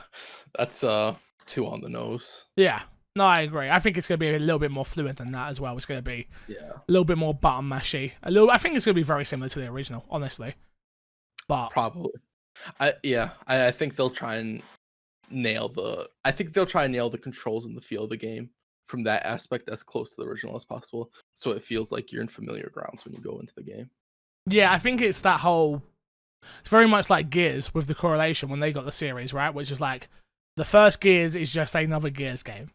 the nose. Yeah, no, I agree. I think it's gonna be a little bit more fluid than that as well. It's gonna be a little bit more button mashy. I think it's gonna be very similar to the original, honestly. But probably, I think they'll try and nail the. I think they'll try and nail the controls and the feel of the game from that aspect as close to the original as possible, so it feels like you're in familiar grounds when you go into the game. Yeah, I think it's that whole. It's very much like Gears with the correlation when they got the series, right? Which is like the first Gears is just another Gears game.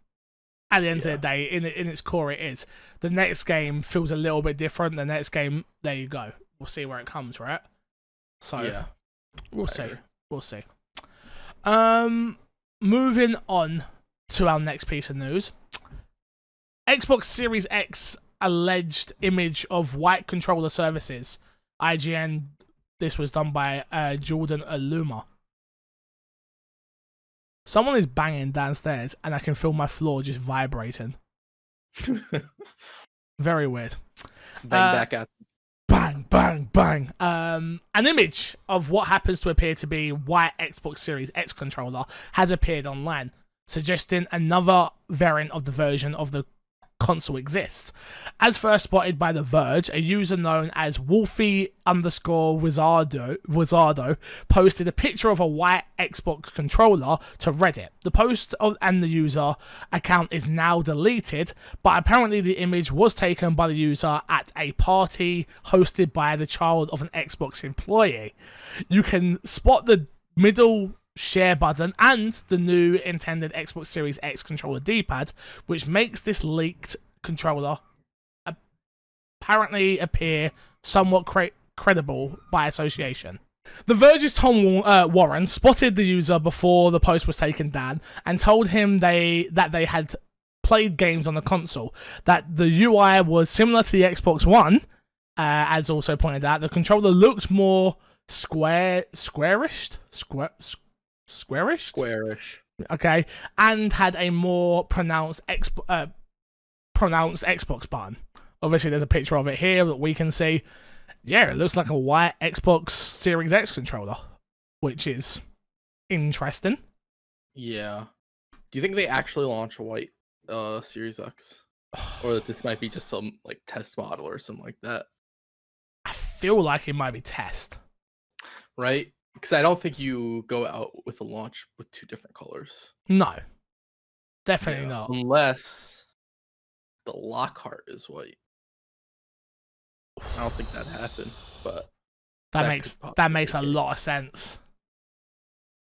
At the end of the day, in its core, it is. The next game feels a little bit different. The next game, there you go. We'll see where it comes, right? So Yeah, we'll see. We'll see. Moving on to our next piece of news. Xbox Series X alleged image of white controller services. IGN. This was done by Jordan Aluma. Someone is banging downstairs, and I can feel my floor just vibrating. Very weird. bang back at. Bang, bang, bang. An image of what happens to appear to be white Xbox Series X controller has appeared online, suggesting another variant of the version of the console exists. As first spotted by The Verge, a user known as Wolfie_Wizardo posted a picture of a white Xbox controller to Reddit. The post and the user account is now deleted, but apparently the image was taken by the user at a party hosted by the child of an Xbox employee. You can spot the middle share button and the new intended Xbox Series X controller D-pad, which makes this leaked controller apparently appear somewhat credible by association. The Verge's Tom Warren spotted the user before the post was taken down and told him that they had played games on the console, that the UI was similar to the Xbox One, as also pointed out. The controller looked more squarish. Okay, and had a more pronounced Xbox button. Obviously, there's a picture of it here that we can see. Yeah, it looks like a white Xbox Series X controller, which is interesting. Yeah. Do you think they actually launch a white Series X, or that this might be just some like test model or something like that? I feel like it might be test. Right? Because I don't think you go out with a launch with two different colors. No, definitely not. Unless the Lockhart is white. I don't think that happened, but that makes a lot of sense.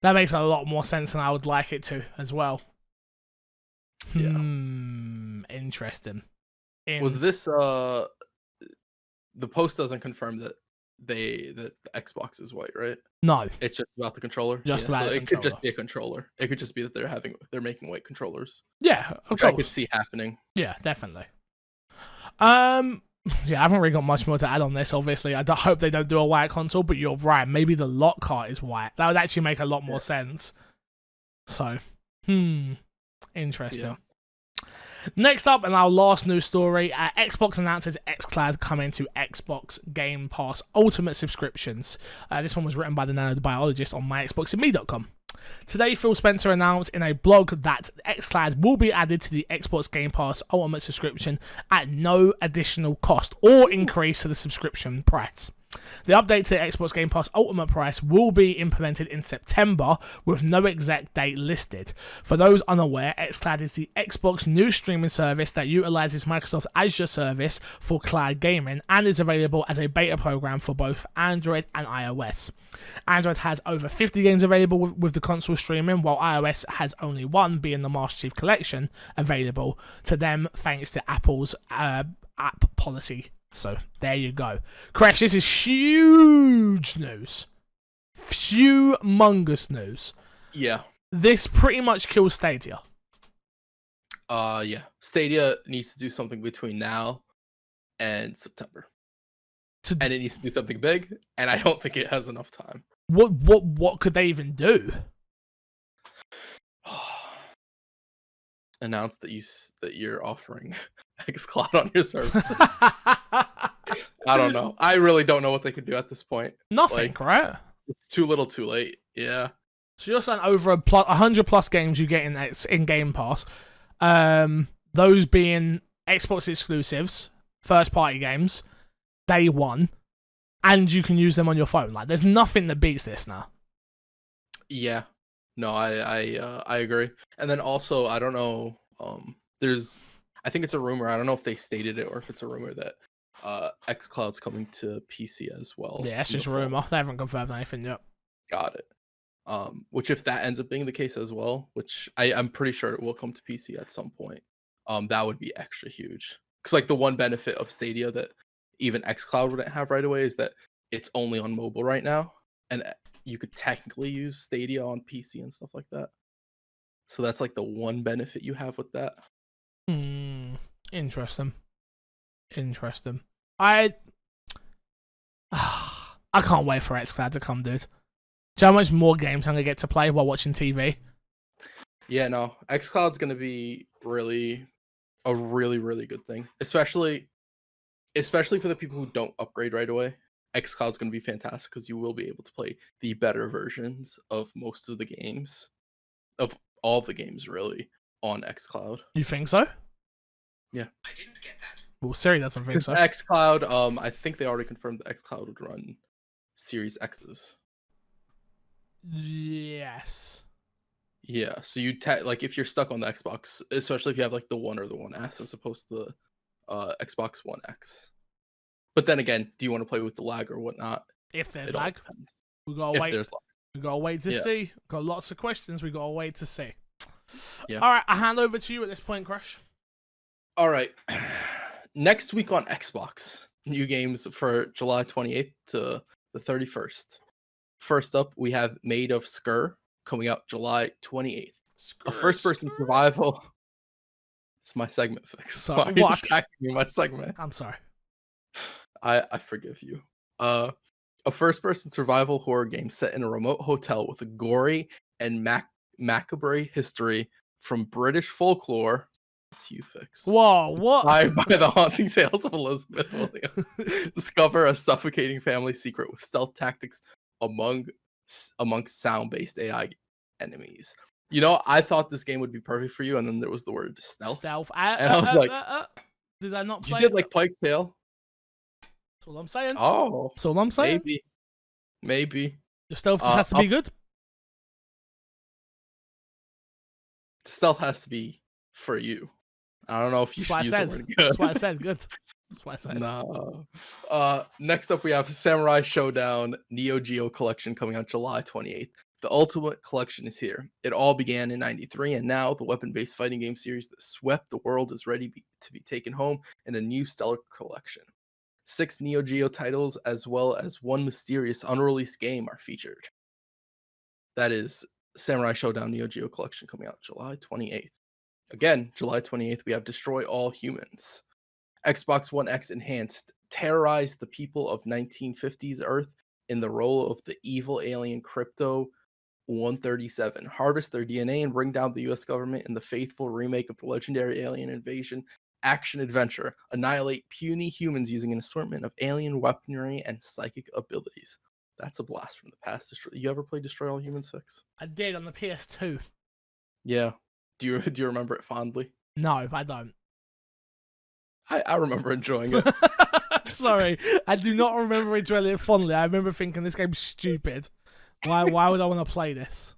That makes a lot more sense than I would like it to as well. Yeah. Interesting. Was this the post doesn't confirm that the Xbox is white, right? No, it's just about the controller. Just about so the it controller. Could just be a controller. It could just be that they're making white controllers. Yeah, which I could see happening. Yeah, definitely. Yeah, I haven't really got much more to add on this. Obviously, I hope they don't do a white console, but you're right. Maybe the Lockhart is white. That would actually make a lot more sense. So, interesting. Yeah. Next up, and our last news story, Xbox announces xCloud coming to Xbox Game Pass Ultimate subscriptions. This one was written by the nanobiologist on myxboxandme.com. Today, Phil Spencer announced in a blog that xCloud will be added to the Xbox Game Pass Ultimate subscription at no additional cost or increase to the subscription price. The update to the Xbox Game Pass Ultimate price will be implemented in September with no exact date listed. For those unaware, xCloud is the Xbox new streaming service that utilizes Microsoft's Azure service for cloud gaming and is available as a beta program for both Android and iOS. Android has over 50 games available with the console streaming, while iOS has only one, being the Master Chief Collection, available to them thanks to Apple's app policy. So, there you go. Crash, this is huge news. Humongous news. Yeah. This pretty much kills Stadia. Yeah. Stadia needs to do something between now and September. And it needs to do something big, and I don't think it has enough time. What could they even do? Announce that you're offering xCloud on your service. I don't know. I really don't know what they could do at this point. Nothing, right? It's too little, too late. Yeah. So you're saying over 100 plus games you get in Game Pass, those being Xbox exclusives, first party games, day one, and you can use them on your phone. Like, there's nothing that beats this now. Yeah. No, I agree. And then also, I don't know. There's, I think it's a rumor. I don't know if they stated it or if it's a rumor that XCloud's coming to PC as well Yeah, it's in the just fall. rumor. They haven't confirmed anything yet. Got it. Which if that ends up being the case as well, which I'm pretty sure it will come to PC at some point, that would be extra huge. Because like the one benefit of Stadia that even XCloud wouldn't have right away is that it's only on mobile right now, and you could technically use Stadia on PC and stuff like that. So that's like the one benefit you have with that. Interesting. Interesting. I I can't wait for xCloud to come, dude. Do you know how much more games I'm gonna get to play while watching TV? Yeah, no, XCloud's gonna be a really good thing, especially for the people who don't upgrade right away. XCloud's going to be fantastic because you will be able to play the better versions of most of the games, of all the games really, on XCloud. You think so? Yeah. I didn't get that. Well, Siri doesn't think so. XCloud, I think they already confirmed that XCloud would run Series X's. Yes. Yeah, so you like if you're stuck on the Xbox, especially if you have like the One or the One S as opposed to the Xbox One X. But then again, do you want to play with the lag or whatnot? If there's It all lag, depends. we gotta If wait. there's lag. We gotta wait to Yeah. see. Got lots of questions. We gotta wait to see. Yeah. All right, I hand over to you at this point, Crush. All right. Next week on Xbox, new games for July 28th to the 31st. First up, we have Made of Skur coming out July 28th. A first-person survival. It's my segment fix. Sorry, Why are you what? distracting me, my segment? I'm sorry. I forgive you. A first-person survival horror game set in a remote hotel with a gory and macabre history from British folklore. It's you, Fix. Whoa, what? By the haunting tales of Elizabeth William. Discover a suffocating family secret with stealth tactics amongst sound-based AI enemies. You know, I thought this game would be perfect for you, and then there was the word stealth. Stealth. And I was like, did I not you play? did like Plague Tale. That's all I'm saying. Oh, That's all I'm saying. maybe. The stealth just has to be good. The stealth has to be for you. I don't know if you should use the word good. That's why I said good. That's why I said. No. Next up, we have Samurai Showdown Neo Geo Collection coming out July 28th. The Ultimate Collection is here. It all began in '93, and now the weapon-based fighting game series that swept the world is ready to be taken home in a new stellar collection. 6 Neo Geo titles, as well as one mysterious unreleased game, are featured. That is Samurai Showdown Neo Geo Collection coming out July 28th. Again, July 28th, we have Destroy All Humans. Xbox One X Enhanced terrorized the people of 1950s Earth in the role of the evil alien Crypto 137. Harvest their DNA and bring down the US government in the faithful remake of the legendary Alien Invasion action adventure. Annihilate puny humans using an assortment of alien weaponry and psychic abilities. That's a blast from the past. You ever play Destroy All Humans, Fix? I did on the PS2. Yeah. Do you remember it fondly? No, I don't. I remember enjoying it. Sorry, I do not remember enjoying it fondly. I remember thinking this game's stupid. Why would I want to play this?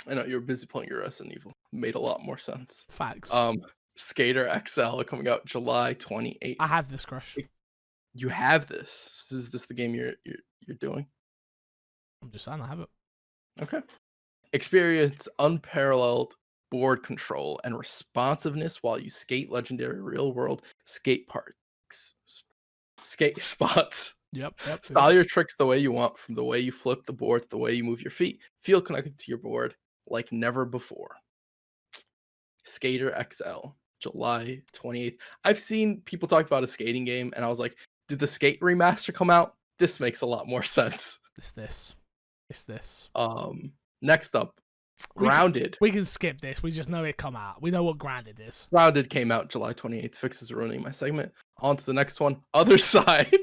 I know you were busy playing your Resident Evil. Made a lot more sense. Facts. Skater XL coming out July 28th. I have this, Crush. You have this. Is this the game you're doing? I'm just saying I have it. Okay. Experience unparalleled board control and responsiveness while you skate legendary real-world skate spots. Yep. Style your tricks the way you want, from the way you flip the board to the way you move your feet. Feel connected to your board like never before. Skater XL, July 28th. I've seen people talk about a skating game, and I was like, did the Skate remaster come out? This makes a lot more sense. It's this. Next up, Grounded. We can skip this. We just know it come out. We know what Grounded is. Grounded came out July 28th. Fix is ruining my segment. On to the next one. Other Side.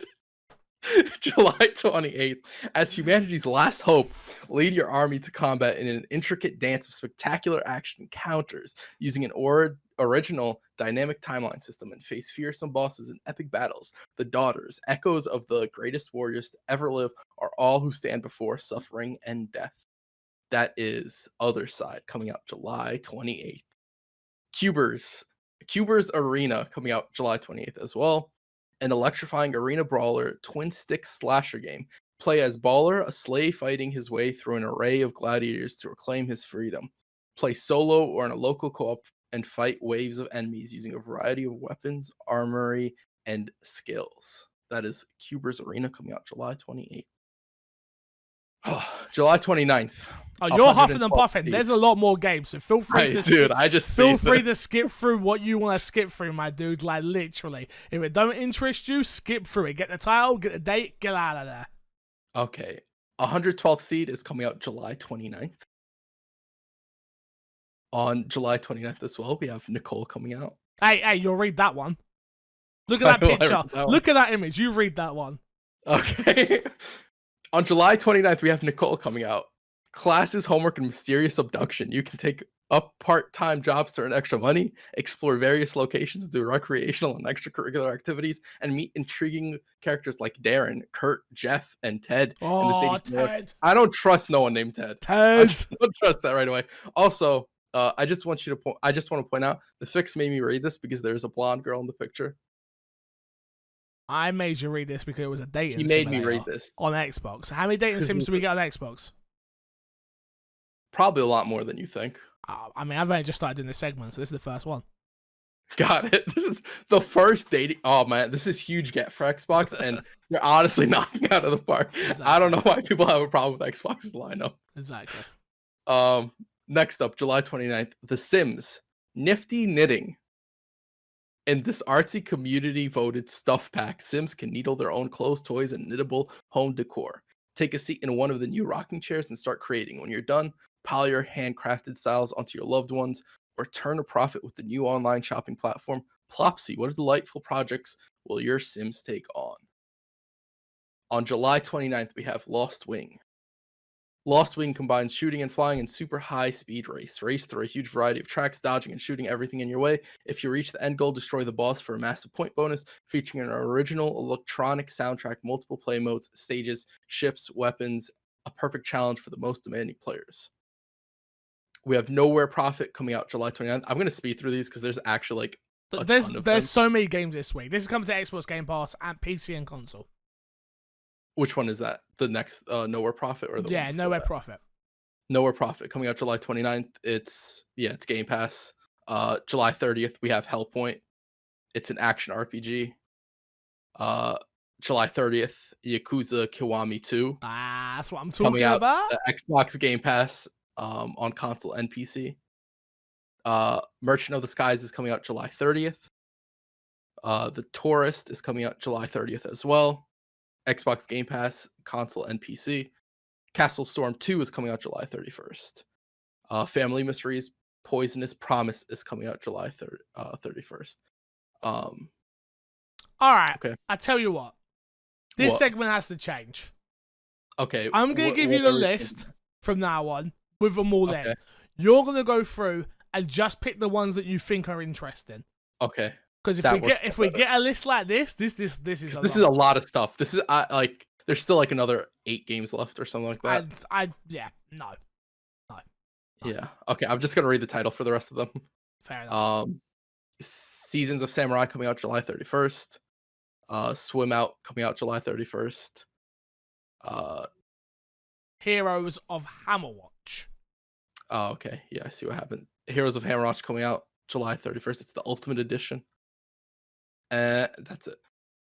July 28th. As humanity's last hope, lead your army to combat in an intricate dance of spectacular action encounters using an original dynamic timeline system and face fearsome bosses in epic battles. The daughters, echoes of the greatest warriors to ever live, are all who stand before suffering and death. That is Other Side coming out July 28th. Cubers Arena coming out July 28th as well. An electrifying arena brawler twin stick slasher game. Play as Baller, a slave fighting his way through an array of gladiators to reclaim his freedom. Play solo or in a local co-op and fight waves of enemies using a variety of weapons, armory, and skills. That is Cubers Arena coming out July 28th. July 29th. Oh, you're huffing and 112 puffing. feet. There's a lot more games, so feel free to Dude, I just feel saved free it. to skip through what you want to skip through, my dude. Like literally, if it don't interest you, skip through it. Get the title, get the date, get out of there. Okay. 112th Seed is coming out July 29th. On July 29th as well, we have Nicole coming out. Hey, you'll read that one. Look at that I will picture. read that one. Look at that image. You read that one. Okay. On July 29th, we have Nicole coming out. Classes, homework, and mysterious abduction. You can take up part-time jobs to earn extra money, explore various locations, do recreational and extracurricular activities, and meet intriguing characters like Darren, Kurt, Jeff, and Ted. in the Oh, city's north. Ted. I don't trust no one named Ted. I Ted. just don't trust that right away. Also, I just want to point out the fix made me read this because there's a blonde girl in the picture. I made you read this because it was a dating. He made me simulator read this. on Xbox. How many dating sims do we get on Xbox? Probably a lot more than you think. I mean, I've only just started doing this segment, so this is the first one. Got it. This is the first dating. Oh man, this is huge get for Xbox, and you're honestly knocking out of the park. Exactly. I don't know why people have a problem with Xbox's lineup. Exactly. Next up, July 29th, The Sims Nifty Knitting. In this artsy community voted stuff pack, Sims can needle their own clothes, toys, and knittable home decor. Take a seat in one of the new rocking chairs and start creating. When you're done, pile your handcrafted styles onto your loved ones, or turn a profit with the new online shopping platform, Plopsy. What delightful projects will your Sims take on? On July 29th, we have Lost Wing. Lost Wing combines shooting and flying in super high speed race. Race through a huge variety of tracks, dodging and shooting everything in your way. If you reach the end goal, destroy the boss for a massive point bonus, featuring an original electronic soundtrack, multiple play modes, stages, ships, weapons, a perfect challenge for the most demanding players. We have Nowhere Profit coming out July 29th. I'm going to speed through these because there's actually like a ton of them. There's so many games this week. This is coming to Xbox Game Pass and PC and console. Which one is that? The next Nowhere Profit or the Yeah, one before Nowhere that? Profit. Nowhere Profit coming out July 29th. It's Game Pass. July 30th, we have Hellpoint. It's an action RPG. July 30th, Yakuza Kiwami 2. Ah, that's what I'm Coming talking out about. Xbox Game Pass on console and PC. Merchant of the Skies is coming out July 30th. The Tourist is coming out July 30th as well. Xbox Game Pass, console and PC. Castle Storm 2 is coming out July 31st. Family Mysteries Poisonous Promise is coming out July 31st. All right. Okay. I tell you what. This What? segment has to change. Okay. I'm going to give you the list from now on with them all in. Okay. You're going to go through and just pick the ones that you think are interesting. Okay. Because if we get a list like this is This is a lot of stuff. This is like there's still like another 8 games left or something like that. No. Yeah. Okay. I'm just gonna read the title for the rest of them. Fair enough. Seasons of Samurai coming out July 31st. Swim Out coming out July 31st. Heroes of Hammerwatch. Oh, okay. Yeah, I see what happened. Heroes of Hammerwatch coming out July 31st. It's the Ultimate Edition. That's it.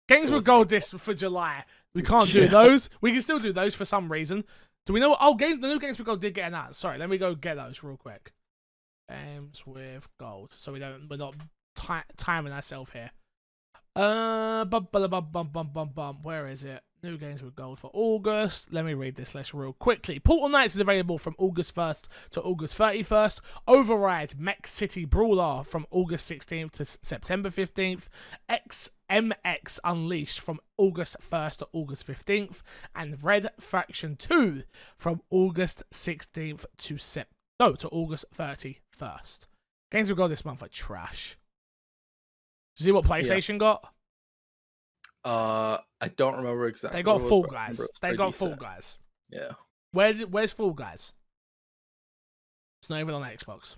Games with gold disc for July. We can't do those. We can still do those for some reason. Do we know? Oh, the new Games with Gold did get announced. Sorry, let me go get those real quick. Games with Gold. So we're not timing ourselves here. Where is it? New Games with Gold for August. Let me read this list real quickly. Portal Knights is available from August 1st to August 31st. Override Mech City Brawler from August 16th to September 15th. XMX Unleashed from August 1st to August 15th. And Red Faction 2 from August 16th to August 31st. Games with Gold this month are trash. Do you see what PlayStation got? I don't remember exactly. They got what it Fall was, but I Guys. remember it's They pretty got Fall decent. Guys. Yeah. Where's Fall Guys? It's not even on Xbox.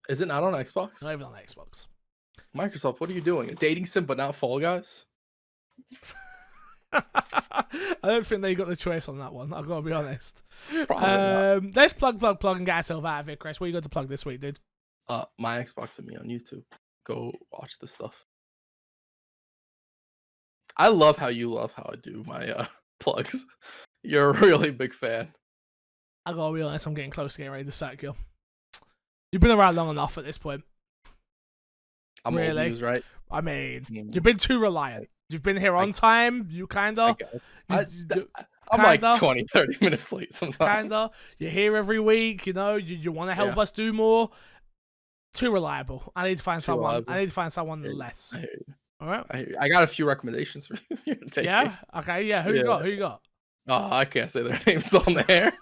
Is it not on Xbox? Not even on Xbox. Microsoft, what are you doing? A dating sim, but not Fall Guys? I don't think they got the choice on that one. I've got to be honest. Probably not. Let's plug, and get ourselves out of it, Chris. What you got to plug this week, dude? My Xbox and me on YouTube. Go watch this stuff. I love how you love how I do my plugs. You're a really big fan. I gotta be honest, I'm getting close to getting ready to sack you. You've been around long enough at this point. I'm really? old news, right? I mean, you've been too reliant. You've been here on time. You kinda. I'm like 20, 30 minutes late sometimes. Kinda. You're here every week. You know. You want to help us do more. Too reliable. I need to find someone. Reliable. I need to find someone less. All right. I got a few recommendations for you to take. Yeah. Okay. Yeah. Who you got? Who you got? Oh, I can't say their names on there.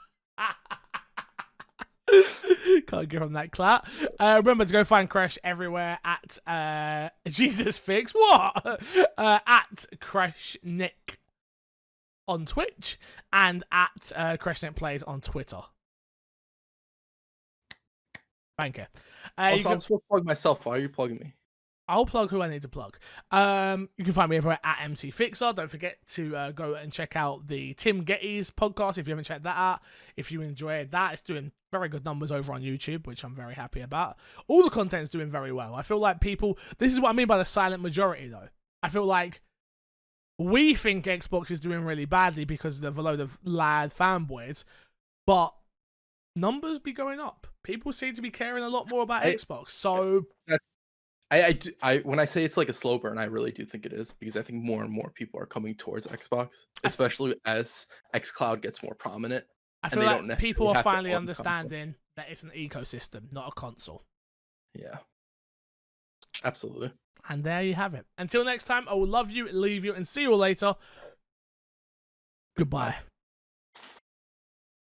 Can't give him that clap. Remember to go find Crash everywhere at Jesus Fix. What? At Crash Nick on Twitch and at Crash Nick Plays on Twitter. Thank you. I'm supposed to plug myself. Why are you plugging me? I'll plug who I need to plug. You can find me everywhere at MC Fixer. Don't forget to go and check out the Tim Gettys podcast if you haven't checked that out. If you enjoyed that, it's doing very good numbers over on YouTube, which I'm very happy about. All the content's doing very well. I feel like people... This is what I mean by the silent majority, though. I feel like we think Xbox is doing really badly because of a load of lad fanboys, but numbers be going up. People seem to be caring a lot more about Xbox, so... I when I say it's like a slow burn, I really do think it is, because I think more and more people are coming towards Xbox, especially as xCloud gets more prominent. I feel like people are finally understanding that it's an ecosystem, not a console. Yeah, absolutely. And there you have it. Until next time, I will love you, leave you, and see you all later. Goodbye.